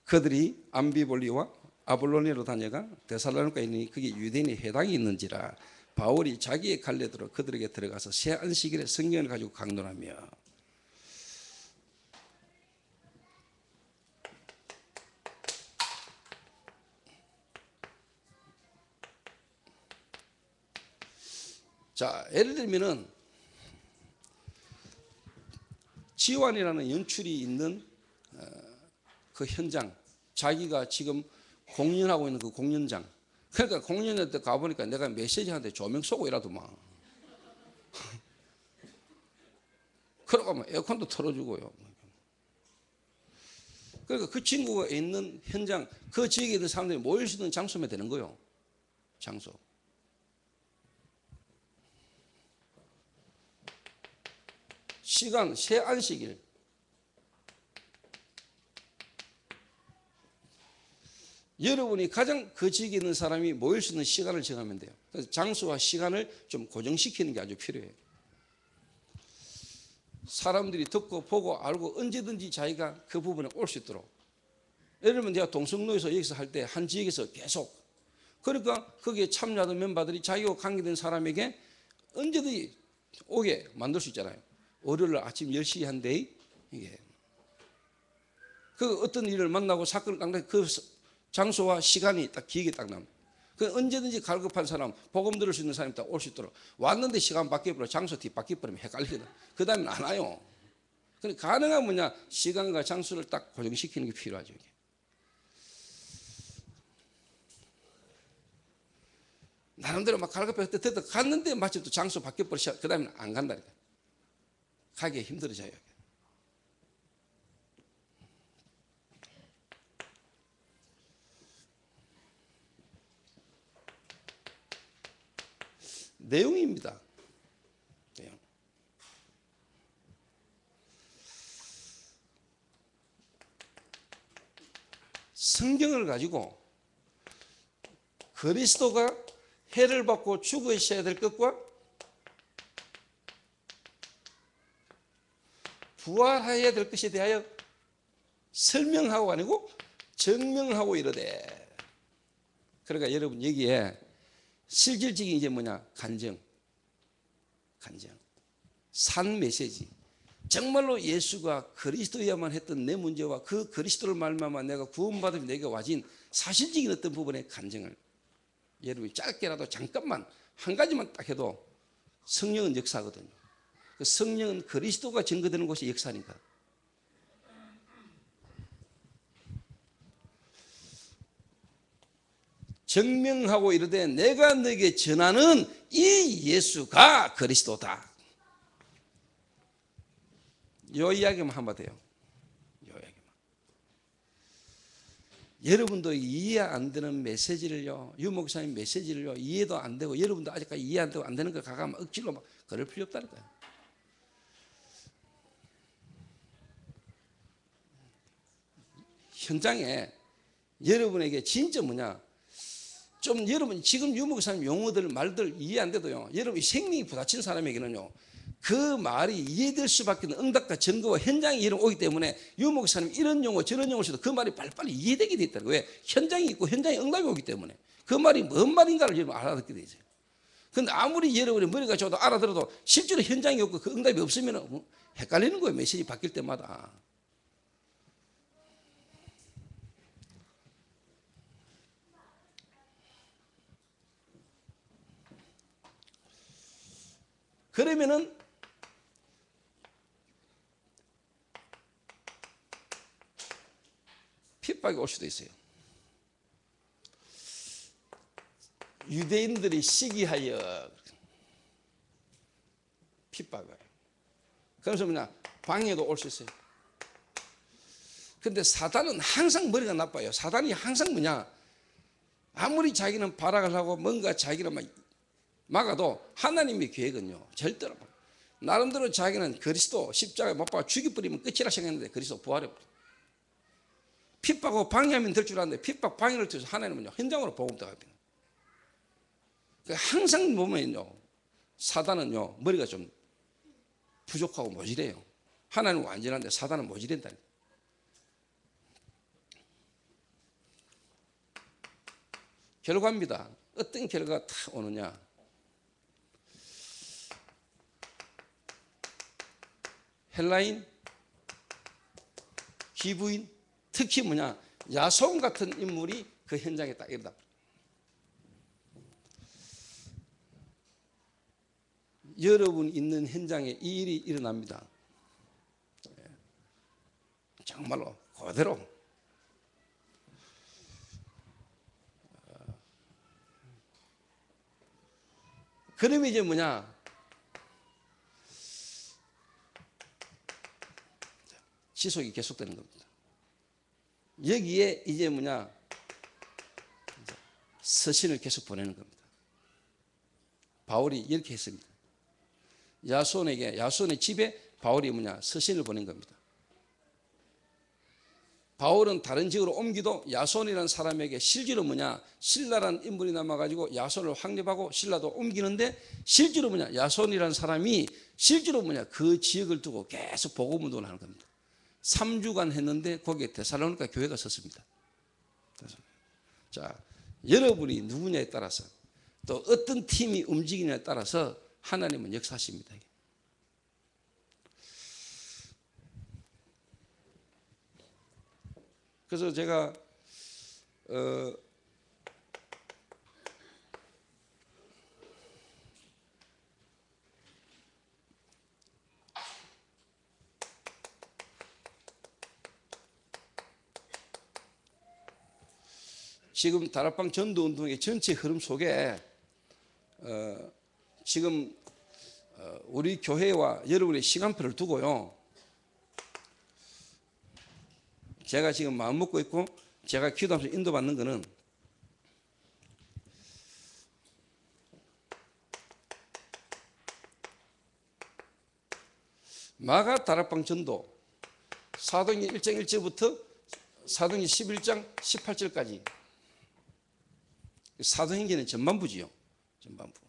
그들이 암비볼리와 아볼로니로 다녀가 데살로니가에 있으니 그게 유대인의 회당이 있는지라 바울이 자기의 갈래대로 그들에게 들어가서 새 안식일에 성경을 가지고 강론하며, 자, 예를 들면은 지환이라는 연출이 있는 그 현장, 자기가 지금 공연하고 있는 그 공연장, 그러니까 공연할 때 가보니까 내가 메시지한테 조명 쏘고 이라도 막 그러고 막 에어컨도 틀어주고요. 그러니까 그 친구가 있는 현장, 그 지역에 있는 사람들이 모일 수 있는 장소면 되는 거예요. 장소. 시간, 새 안식일. 여러분이 가장 그 지역에 있는 사람이 모일 수 있는 시간을 정하면 돼요. 그래서 장소와 시간을 좀 고정시키는 게 아주 필요해요. 사람들이 듣고 보고 알고 언제든지 자기가 그 부분에 올 수 있도록. 예를 들면 내가 동성로에서 여기서 할 때 한 지역에서 계속, 그러니까 거기에 참여하던 멤버들이 자기와 관계된 사람에게 언제든지 오게 만들 수 있잖아요. 월요일 아침 10시에 한대, 이게. 그 어떤 일을 만나고 사건을 딱 그 장소와 시간이 딱 기억이 딱 납니다. 그 언제든지 갈급한 사람, 복음 들을 수 있는 사람이 딱 올 수 있도록. 왔는데 시간 바뀌어버려, 장소 뒤 바뀌어버리면 헷갈리거든. 그 다음엔 안 와요. 그러니까 가능한 뭐냐, 시간과 장소를 딱 고정시키는 게 필요하죠. 이게. 나름대로 막 갈급해 됐다 갔는데 마침 또 장소 바뀌어버려, 그 다음엔 안 간다니까. 가기가 힘들어져요. 내용입니다. 내용. 성경을 가지고 그리스도가 해를 받고 죽으셔야 될 것과 부활해야 될 것에 대하여 설명하고 아니고 증명하고 이르되. 그러니까 여러분 여기에 실질적인 이제 뭐냐, 간증, 산 메시지. 정말로 예수가 그리스도야만 했던 내 문제와 그 그리스도를 말미암아 내가 구원받으며 내게 와진 사실적인 어떤 부분의 간증을 여러분이 짧게라도 잠깐만 한 가지만 딱 해도 성령은 역사거든요. 그 성령은 그리스도가 증거되는 곳이 역사니까. 증명하고 이르되 내가 너에게 전하는 이 예수가 그리스도다. 요 이야기만 한번 돼요. 요 이야기만. 여러분도 이해 안 되는 메시지를요, 유 목사님 메시지를요, 이해도 안 되고 여러분도 아직까지 이해 안 되고 안 되는 거 가가면 억지로 막 그럴 필요 없다는 거예요. 현장에 여러분에게 진짜 뭐냐, 좀 여러분 지금 유 목사님 용어들 말들 이해 안 돼도요, 여러분이 생명이 부딪힌 사람에게는요 그 말이 이해될 수밖에 없는 응답과 증거와 현장이 이런 오기 때문에 유 목사님 이런 용어 저런 용어를 써도 그 말이 빨리빨리 이해되게 돼 있다는 거예요. 왜? 현장이 있고 현장에 응답이 오기 때문에 그 말이 뭔 말인가를 여러분 알아듣게 되죠. 그런데 아무리 여러분의 머리가 좋아도 알아들어도 실제로 현장이 없고 그 응답이 없으면 헷갈리는 거예요. 메시지 바뀔 때마다. 그러면은 핍박이 올 수도 있어요. 유대인들이 시기하여 핍박을. 그래서 뭐냐, 방해도 올 수 있어요. 근데 사단은 항상 머리가 나빠요. 사단이 항상 뭐냐, 아무리 자기는 발악을 하고 뭔가 자기를 막아도 하나님의 계획은요 절대로 나름대로 자기는 그리스도 십자가에 못 박아 죽여버리면 끝이라 생각했는데 그리스도 부활해버려. 핍박하고 방해하면 될 줄 알았는데 핍박 방해를 통해서 하나님은요 현장으로 복음 들어갑니다. 항상 보면요 사단은요 머리가 좀 부족하고 모질해요. 하나님은 완전한데 사단은 모질한다니까. 결과입니다. 어떤 결과가 탁 오느냐, 헬라인, 기부인, 특히 뭐냐, 야손 같은 인물이 그 현장에 딱 일어나. 여러분 있는 현장에 이 일이 일어납니다. 정말로 그대로. 그러면 이제 뭐냐, 지속이 계속되는 겁니다. 여기에 이제 뭐냐, 서신을 계속 보내는 겁니다. 바울이 이렇게 했습니다. 야손의 집에 바울이 뭐냐, 서신을 보낸 겁니다. 바울은 다른 지역으로 옮기도 야손이라는 사람에게 실제로 뭐냐, 신라라는 인물이 남아가지고 야손을 확립하고 신라도 옮기는데 실제로 뭐냐, 야손이라는 사람이 실제로 뭐냐, 그 지역을 두고 계속 복음 운동을 하는 겁니다. 3주간 했는데 거기에 데살로니가 교회가 섰습니다. 자, 여러분이 누구냐에 따라서 또 어떤 팀이 움직이냐에 따라서 하나님은 역사하십니다. 그래서 제가 지금 다락방 전도운동의 전체 흐름 속에 지금 우리 교회와 여러분의 시간표를 두고요, 제가 지금 마음 먹고 있고 제가 기도하면서 인도받는 것은 마가 다락방 전도 사도행전 1장 1절부터 사도행전 11장 18절까지 사도행전의 전반부지요. 전반부.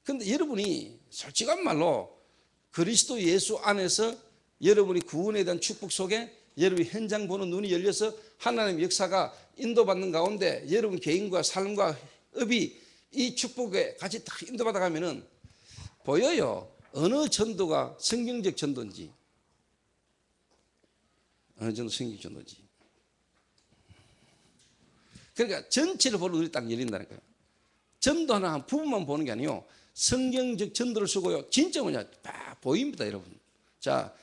그런데 여러분이 솔직한 말로 그리스도 예수 안에서 여러분이 구원에 대한 축복 속에 여러분이 현장 보는 눈이 열려서 하나님의 역사가 인도받는 가운데 여러분 개인과 삶과 업이 이 축복에 같이 딱 인도받아 가면은 보여요. 어느 전도가 성경적 전도인지, 어느 정도 성경적 전도인지. 그러니까 전체를 보는 눈이 딱 열린다는 거예요. 전도하는 한 부분만 보는 게 아니요, 성경적 전도를 쓰고요, 진짜 뭐냐 다 보입니다, 여러분. 자,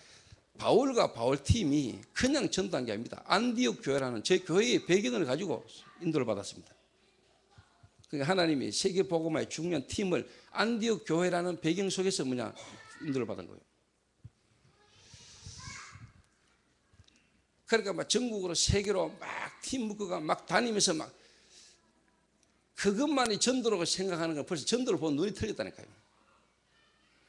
바울과 바울 팀이 그냥 전도한 게 아닙니다. 안디옥 교회라는 제 교회의 배경을 가지고 인도를 받았습니다. 그러니까 하나님이 세계 복음화의 중요한 팀을 안디옥 교회라는 배경 속에서 뭐냐 인도를 받은 거예요. 그러니까 막 전국으로 세계로 막 팀 묶어가 막 다니면서 막 그것만이 전도라고 생각하는 건 벌써 전도를 보는 눈이 틀렸다니까요.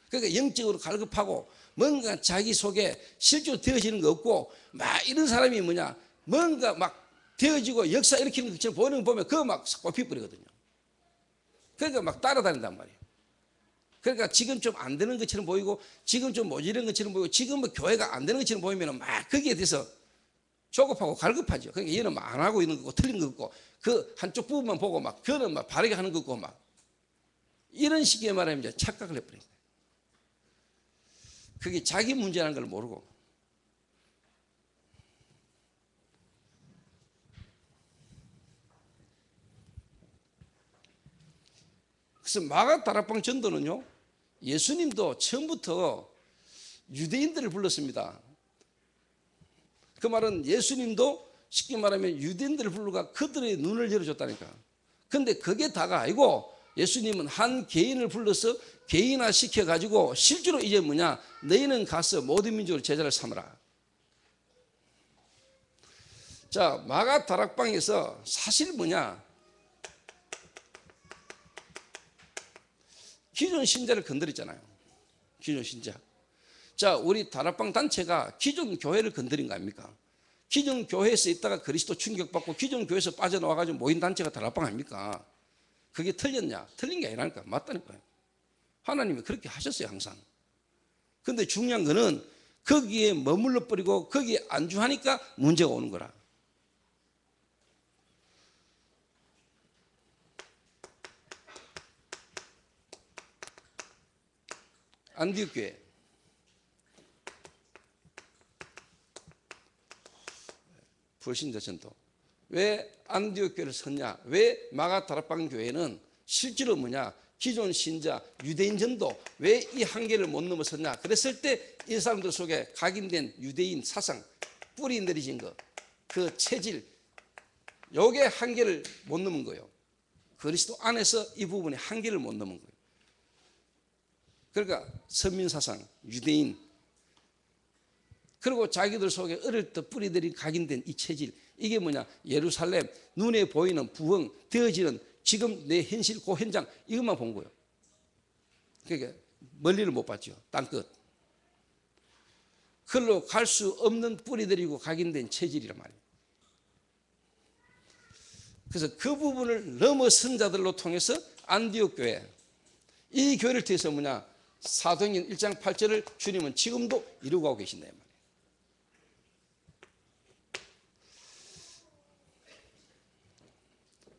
그러니까 영적으로 갈급하고 뭔가 자기 속에 실제로 되어지는 거 없고 막 이런 사람이 뭐냐 뭔가 막 되어지고 역사 일으키는 것처럼 보이는 거 보면 그거 막 꼽혀버리거든요. 그러니까 막 따라다닌단 말이에요. 그러니까 지금 좀 안 되는 것처럼 보이고 지금 좀 모자란 것처럼 보이고 지금 뭐 교회가 안 되는 것처럼 보이면 막 거기에 대해서 조급하고 갈급하죠. 그러니까 얘는 막 안 하고 있는 거고 틀린 거 같고 그 한쪽 부분만 보고 막 그는 막 바르게 하는 거 같고 막 이런 식의 말하면 이제 착각을 해버린 거예요. 그게 자기 문제라는 걸 모르고. 그래서 마가 다락방 전도는요, 예수님도 처음부터 유대인들을 불렀습니다. 그 말은 예수님도 쉽게 말하면 유대인들을 불러가 그들의 눈을 열어줬다니까. 근데 그게 다가 아니고 예수님은 한 개인을 불러서 개인화 시켜가지고 실제로 이제 뭐냐, 너희는 가서 모든 민족을 제자를 삼으라. 자, 마가 다락방에서 사실 뭐냐, 기존 신자를 건드렸잖아요. 기존 신자. 자, 우리 다락방 단체가 기존 교회를 건드린 거 아닙니까? 기존 교회에서 있다가 그리스도 충격받고 기존 교회에서 빠져나와가지고 모인 단체가 다락방 아닙니까? 그게 틀렸냐? 틀린 게 아니라니까. 맞다니까요. 하나님이 그렇게 하셨어요, 항상. 근데 중요한 거는 거기에 머물러 버리고 거기에 안주하니까 문제가 오는 거라. 안디옥 교회. 불신자 전도. 왜 안디옥 교회를 섰냐? 왜 마가 다락방 교회는 실제로 뭐냐? 기존 신자 유대인 전도 왜 이 한계를 못 넘어섰냐? 그랬을 때 이 사람들 속에 각인된 유대인 사상, 뿌리 내리진 거, 그 체질, 요게 한계를 못 넘은 거예요. 그리스도 안에서 이 부분에 한계를 못 넘은 거예요. 그러니까 선민 사상, 유대인, 그리고 자기들 속에 어릴 때 뿌리들이 각인된 이 체질, 이게 뭐냐? 예루살렘, 눈에 보이는 부흥, 되어지는 지금 내 현실, 그 현장, 이것만 본 거예요. 그러니까 멀리를 못 봤죠. 땅끝. 그걸로 갈 수 없는 뿌리들이고 각인된 체질이란 말이에요. 그래서 그 부분을 넘어선 자들로 통해서 안디옥 교회, 이 교회를 통해서 뭐냐? 사도행전 1장 8절을 주님은 지금도 이루고 가고 계신다.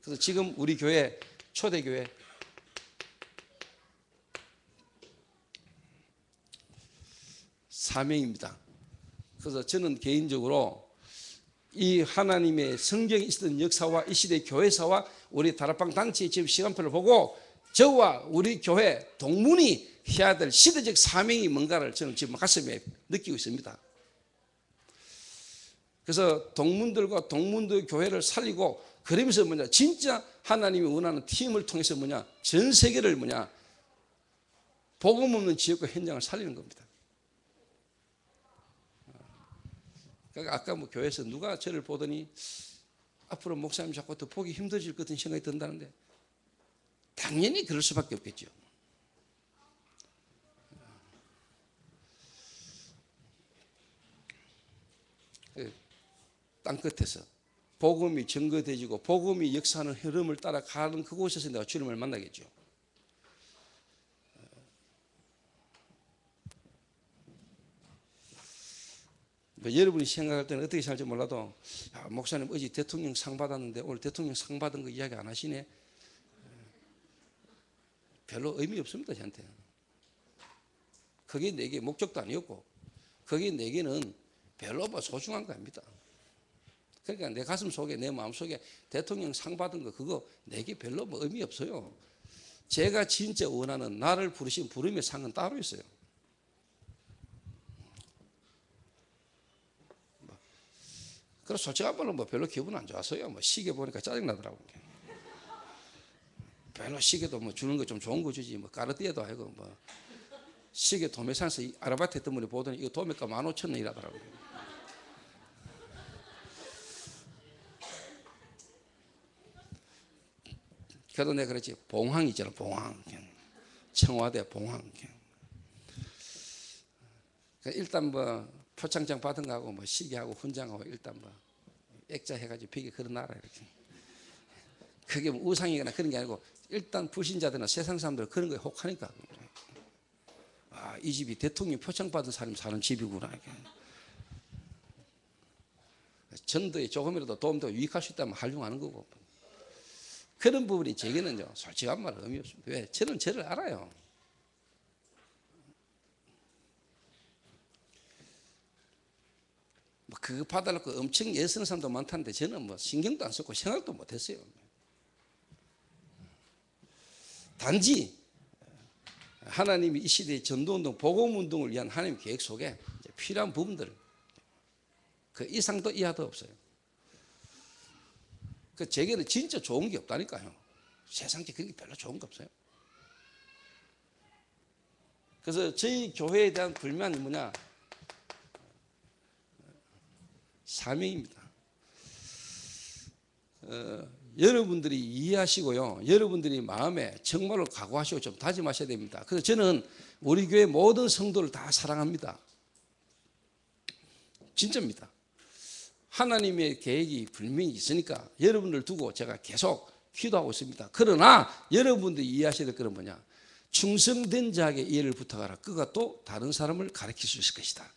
그래서 지금 우리 교회, 초대교회, 사명입니다. 그래서 저는 개인적으로 이 하나님의 성경에 있었던 역사와 이 시대의 교회사와 우리 다락방 단체의 지금 시간표를 보고 저와 우리 교회 동문이 해야 될 시대적 사명이 뭔가를 저는 지금 가슴에 느끼고 있습니다. 그래서 동문들과 동문들 교회를 살리고 그러면서 뭐냐, 진짜 하나님이 원하는 팀을 통해서 뭐냐, 전 세계를 뭐냐, 복음 없는 지역과 현장을 살리는 겁니다. 그러니까 아까 뭐 교회에서 누가 저를 보더니 앞으로 목사님 자꾸 더 보기 힘들어질 것 같은 생각이 든다는데 당연히 그럴 수밖에 없겠죠. 땅끝에서 복음이 증거되지고 복음이 역사하는 흐름을 따라가는 그곳에서 내가 주님을 만나겠죠. 여러분이 생각할 때는 어떻게 살지 몰라도 목사님 어제 대통령 상 받았는데 오늘 대통령 상 받은 거 이야기 안 하시네. 별로 의미 없습니다, 저한테. 그게 내게 목적도 아니었고 그게 내게는 별로 소중한 거 아닙니다. 그러니까 내 가슴 속에 내 마음 속에 대통령 상 받은 거 그거 내게 별로 뭐 의미 없어요. 제가 진짜 원하는 나를 부르신 부름의 상은 따로 있어요. 그래서 솔직한 말로 뭐 별로 기분 안 좋았어요. 뭐 시계 보니까 짜증 나더라고요. 별로 시계도 뭐 주는 거 좀 좋은 거 주지 뭐 까르띠에도 아니고 뭐 시계 도매상에서 아르바이트 했던 분이 보더니 이거 도매가 15,000원이라더라고요. 그래도 내가 그랬지 봉황 있잖아 봉황 청와대 봉황. 일단 뭐 표창장 받은 거하고 뭐 시계하고 훈장하고 일단 뭐 액자 해가지고 벽에 걸어놔라 이렇게. 그게 뭐 우상이거나 그런 게 아니고 일단 불신자들이나 세상 사람들 그런 거에 혹하니까 아, 이 집이 대통령 표창 받은 사람이 사는 집이구나 이렇게. 전도에 조금이라도 도움되고 유익할 수 있다면 활용하는 거고 그런 부분이 제게는요 솔직한 말은 의미 없습니다. 왜? 저는 저를 알아요. 뭐 그거 받아놓고 엄청 애쓰는 사람도 많다는데 저는 뭐 신경도 안 썼고 생각도 못했어요. 단지 하나님이 이 시대의 전도운동, 복음운동을 위한 하나님의 계획 속에 필요한 부분들 그 이상도 이하도 없어요. 그 제게는 진짜 좋은 게 없다니까요. 세상에 그런 게 별로 좋은 게 없어요. 그래서 저희 교회에 대한 불만이 뭐냐? 사명입니다. 여러분들이 이해하시고요. 여러분들이 마음에 정말로 각오하시고 좀 다짐하셔야 됩니다. 그래서 저는 우리 교회 모든 성도를 다 사랑합니다. 진짜입니다. 하나님의 계획이 분명히 있으니까 여러분들 두고 제가 계속 기도하고 있습니다. 그러나 여러분들이 이해하셔야 될 것은 뭐냐? 충성된 자에게 이해를 부탁하라. 그가 또 다른 사람을 가르칠 수 있을 것이다.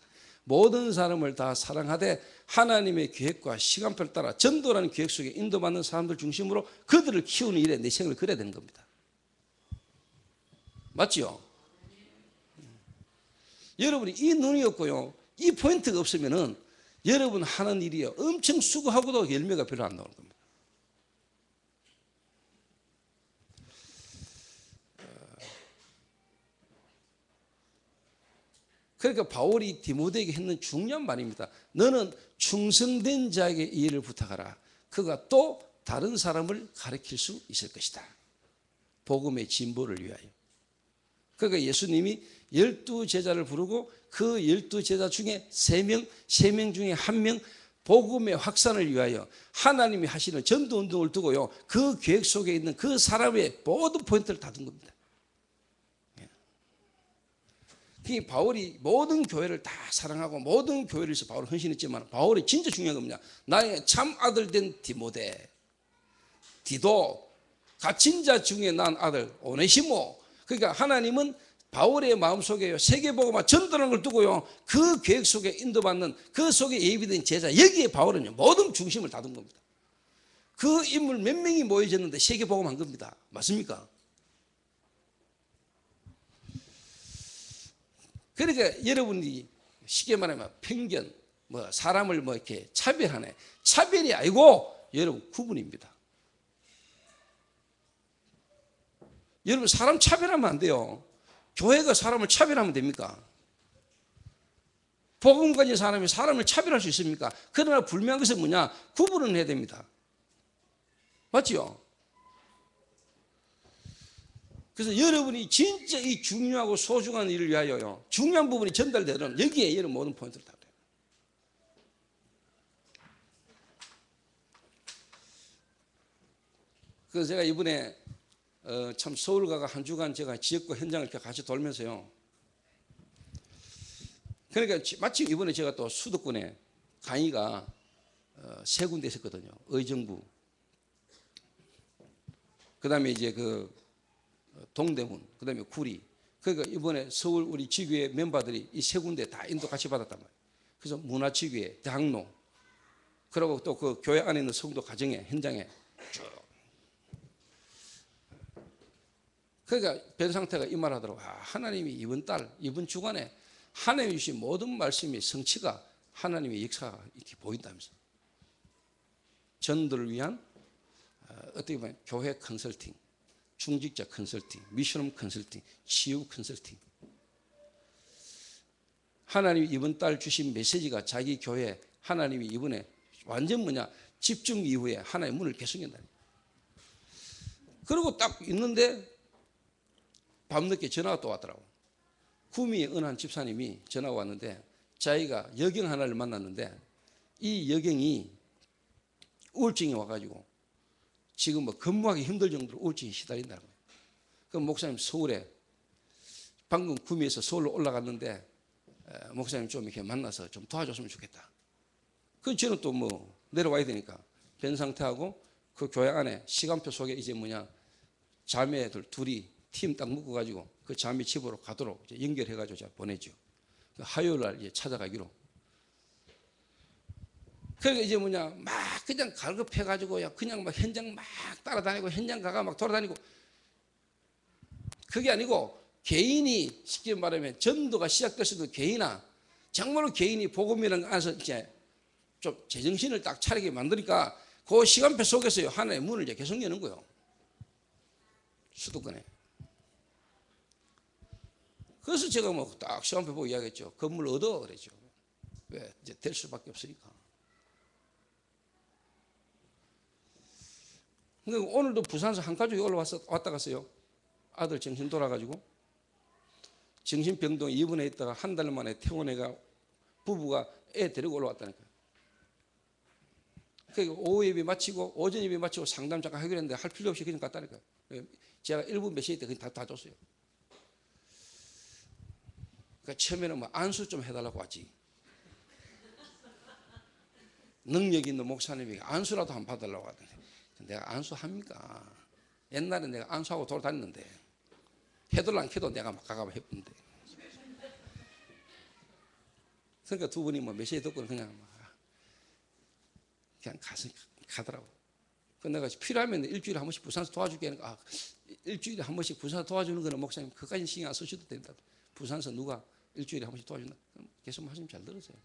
모든 사람을 다 사랑하되 하나님의 계획과 시간표를 따라 전도라는 계획 속에 인도받는 사람들 중심으로 그들을 키우는 일에 내 생을 걸어야 되는 겁니다. 맞죠? 여러분이 이 눈이 없고요, 이 포인트가 없으면은 여러분 하는 일이요 엄청 수고하고도 열매가 별로 안 나오는 겁니다. 그러니까 바울이 디모데에게 했는 중요한 말입니다. 너는 충성된 자에게 이해를 부탁하라. 그가 또 다른 사람을 가르칠 수 있을 것이다. 복음의 진보를 위하여. 그러니까 예수님이 12제자를 부르고 그 12제자 중에 3명, 3명 중에 1명 복음의 확산을 위하여 하나님이 하시는 전도운동을 두고요. 그 계획 속에 있는 그 사람의 모든 포인트를 다 둔 겁니다. 바울이 모든 교회를 다 사랑하고 모든 교회를 위해서 바울은 헌신했지만 바울이 진짜 중요한 겁니다. 나의 참 아들 된 디모데, 디도, 갇힌 자 중에 난 아들 오네시모. 그러니까 하나님은 바울의 마음속에 세계복음화 전도라는 걸 두고요. 그 계획 속에 인도받는 그 속에 예비된 제자 여기에 바울은요 모든 중심을 다 둔 겁니다. 그 인물 몇 명이 모여졌는데 세계복음한 겁니다. 맞습니까? 그러니까 여러분이 쉽게 말하면 편견, 뭐 사람을 뭐 이렇게 차별하네. 차별이 아니고 여러분 구분입니다. 여러분 사람 차별하면 안 돼요. 교회가 사람을 차별하면 됩니까? 복음 가진 사람이 사람을 차별할 수 있습니까? 그러나 분명한 것은 뭐냐? 구분은 해야 됩니다. 맞죠? 그래서 여러분이 진짜 이 중요하고 소중한 일을 위하여요. 중요한 부분이 전달되는 여기에 여러분 모든 포인트를 다 돼요. 그래서 제가 이번에 참 서울 가가 한 주간 제가 지역구 현장을 이렇게 같이 돌면서요. 그러니까 마침 이번에 제가 또 수도권에 강의가 3군데 있었거든요. 의정부, 그 다음에 이제 그 동대문, 그 다음에 구리. 그러니까 이번에 서울 우리 지교회 멤버들이 이 3군데 다 인도 같이 받았단 말이에요. 그래서 문화지교회, 대학로, 그리고 또 그 교회 안에 있는 성도 가정에, 현장에 쭉. 그러니까 별 상태가 이 말 하더라고요. 하나님이 이번 주간에 하나님이 주신 모든 말씀의 성취가 하나님의 역사가 이렇게 보인다면서. 전도를 위한 어떻게 보면 교회 컨설팅, 중직자 컨설팅, 미션홈 컨설팅, 치유 컨설팅. 하나님이 이번 달 주신 메시지가 자기 교회 하나님이 이번에 완전 집중 이후에 하나님의 문을 계속 연다. 그리고 딱 있는데 밤늦게 전화가 또 왔더라고. 구미의 어느 한 집사님이 전화가 왔는데 자기가 여경 하나를 만났는데 이 여경이 우울증이 와가지고 지금 근무하기 힘들 정도로 우울증이 시달린다는 거예요. 그 목사님 서울에 방금 구미에서 서울로 올라갔는데 목사님 좀 이렇게 만나서 좀 도와줬으면 좋겠다. 그 저는 또 내려와야 되니까 변 상태하고 그 교회 안에 시간표 속에 이제 자매들 둘이 팀 딱 묶어가지고 그 자매 집으로 가도록 이제 연결해가지고 제가 보내죠. 화요일 날 이제 찾아가기로. 그러니까 이제 막 그냥 갈급해가지고 그냥 막 현장 막 따라다니고 현장 가가 막 돌아다니고 그게 아니고 개인이 쉽게 말하면 전도가 시작됐어도 개인아 정말로 개인이 복음이라는 거 안에서 이제 좀 제정신을 딱 차리게 만드니까 그 시간표 속에서 하나의 문을 이제 계속 여는 거예요. 수도권에. 그래서 제가 딱 시간표 보고 이야기했죠. 건물 얻어 그랬죠. 왜? 이제 될 수밖에 없으니까. 그러니까 오늘도 부산에서 한 가족이 왔다 갔어요. 아들 정신 돌아가지고 정신병동에 입원해 있다가 한 달 만에 퇴원해가 부부가 애 데리고 올라왔다니까요. 그러니까 오후 예배 마치고 오전 예배 마치고 상담 잠깐 하기로 했는데 할 필요 없이 그냥 갔다니까요. 제가 1분 몇 시에 때 그냥 다 줬어요. 그러니까 처음에는 안수 좀 해달라고 하지. 능력 있는 목사님이 안수라도 한번 받으려고 하던데 내가 안수합니까? 옛날에 내가 안수하고 돌아다녔는데 해도 안 해도 내가 막 가가 해본데. 그러니까 두 분이 몇 시에 듣고 그냥 가더라고. 그 내가 필요하면 일주일에 한 번씩 부산에서 도와줄게 하니까 일주일에 한 번씩 부산에서 도와주는 거는 목사님 그까지 신경 안 쓰셔도 된다. 부산에서 누가 일주일에 한 번씩 도와준다. 계속 말씀 잘 들으세요.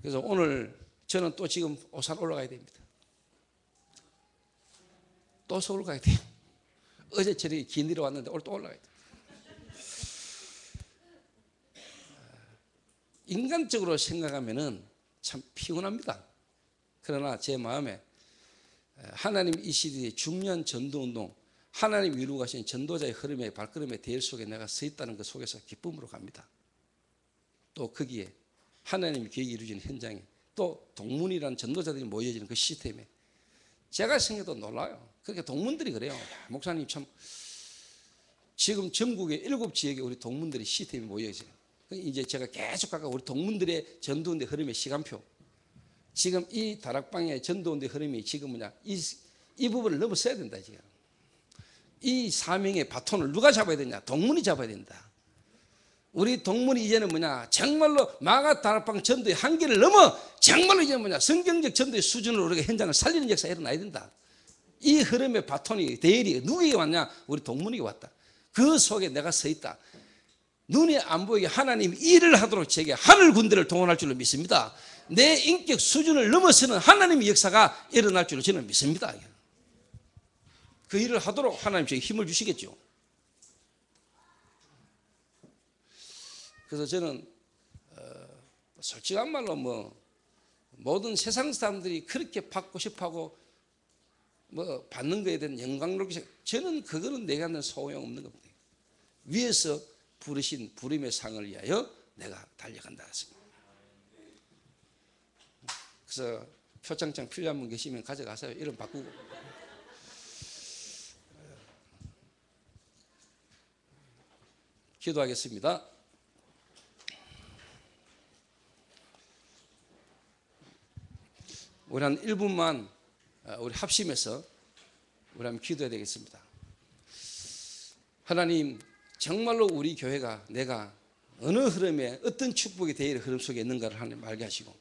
그래서 오늘 저는 또 지금 오산 올라가야 됩니다. 또 서울 가야 돼요. 어제 저리 긴 일이 왔는데 오늘 또 올라가야 돼요. 인간적으로 생각하면은 참 피곤합니다. 그러나 제 마음에 하나님 이 시대의 중요한 전도운동, 하나님 이루고 가신 전도자의 흐름의 발걸음의 대열 속에 내가 서 있다는 것 속에서 기쁨으로 갑니다. 또 거기에 하나님의 계획이 이루어지는 현장에 또 동문이라는 전도자들이 모여지는 그 시스템에 제가 생각해도 놀라요. 그렇게 동문들이 그래요. 야, 목사님 참 지금 전국의 7지역에 우리 동문들이 시스템이 모여있어요. 이제 제가 계속 가까 우리 동문들의 전도운동 흐름의 시간표. 지금 이 다락방의 전도운동 흐름이 지금 이 부분을 넘어서야 된다 지금. 이 사명의 바톤을 누가 잡아야 되냐? 동문이 잡아야 된다. 우리 동문이 이제는 정말로 마가 다락방 전도의 한계를 넘어 정말로 이제는 성경적 전도의 수준으로 우리가 현장을 살리는 역사가 일어나야 된다. 이 흐름의 바톤이 대열이 누구에게 왔냐? 우리 동문에게 왔다. 그 속에 내가 서 있다. 눈에 안 보이게 하나님이 일을 하도록 제게 하늘 군대를 동원할 줄로 믿습니다. 내 인격 수준을 넘어서는 하나님의 역사가 일어날 줄로 저는 믿습니다. 그 일을 하도록 하나님 제게 힘을 주시겠죠. 그래서 저는 솔직한 말로 모든 세상 사람들이 그렇게 받고 싶어하고 받는 거에 대한 영광스럽게 저는 그거는 내가 하는 소용없는 겁니다. 위에서 부르신 부름의 상을 위하여 내가 달려간다. 그래서 표창장 필요한 분 계시면 가져가세요. 이름 바꾸고. 기도하겠습니다. 우리 한 1분만 우리 합심해서 우리 한번 기도해야 되겠습니다. 하나님, 정말로 우리 교회가 내가 어느 흐름에 어떤 축복의 대열의 흐름 속에 있는가를 하나님 알게 하시고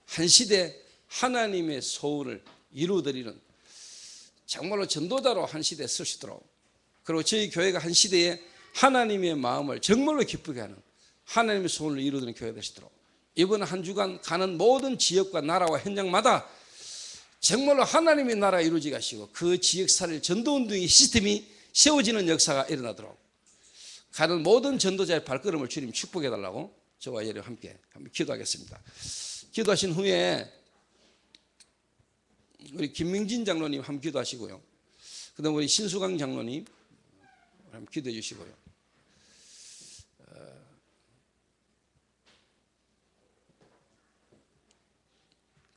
한 시대 하나님의 소원을 이루어드리는 정말로 전도자로 한 시대에 쓰시도록, 그리고 저희 교회가 한 시대에 하나님의 마음을 정말로 기쁘게 하는 하나님의 소원을 이루어드리는 교회가 되시도록 이번 한 주간 가는 모든 지역과 나라와 현장마다 정말로 하나님의 나라가 이루어지게 하시고 그 지역사를 전도운동의 시스템이 세워지는 역사가 일어나도록 가는 모든 전도자의 발걸음을 주님 축복해 달라고 저와 여러분 함께 기도하겠습니다. 기도하신 후에 우리 김명진 장로님 함께 기도하시고요. 그 다음 우리 신수강 장로님 함께 기도해 주시고요.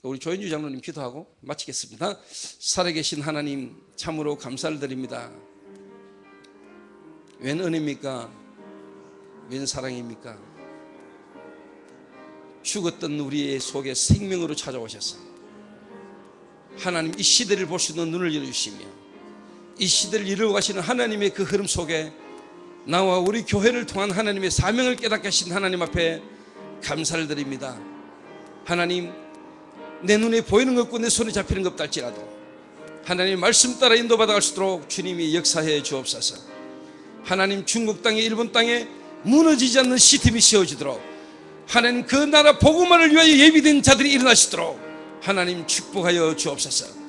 우리 조현주 장로님 기도하고 마치겠습니다. 살아계신 하나님 참으로 감사를 드립니다. 웬 은혜입니까? 웬 사랑입니까? 죽었던 우리의 속에 생명으로 찾아오셔서 하나님 이 시대를 볼 수 있는 눈을 열어주시며 이 시대를 이루어 가시는 하나님의 그 흐름 속에 나와 우리 교회를 통한 하나님의 사명을 깨닫게 하신 하나님 앞에 감사를 드립니다. 하나님 내 눈에 보이는 것과 내 손에 잡히는 것 없달지라도 하나님 말씀 따라 인도받아 갈 수 있도록 주님이 역사해 주옵소서. 하나님 중국 땅에 일본 땅에 무너지지 않는 시스템이 세워지도록 하나님 그 나라 복음만을 위하여 예비된 자들이 일어나시도록 하나님 축복하여 주옵소서.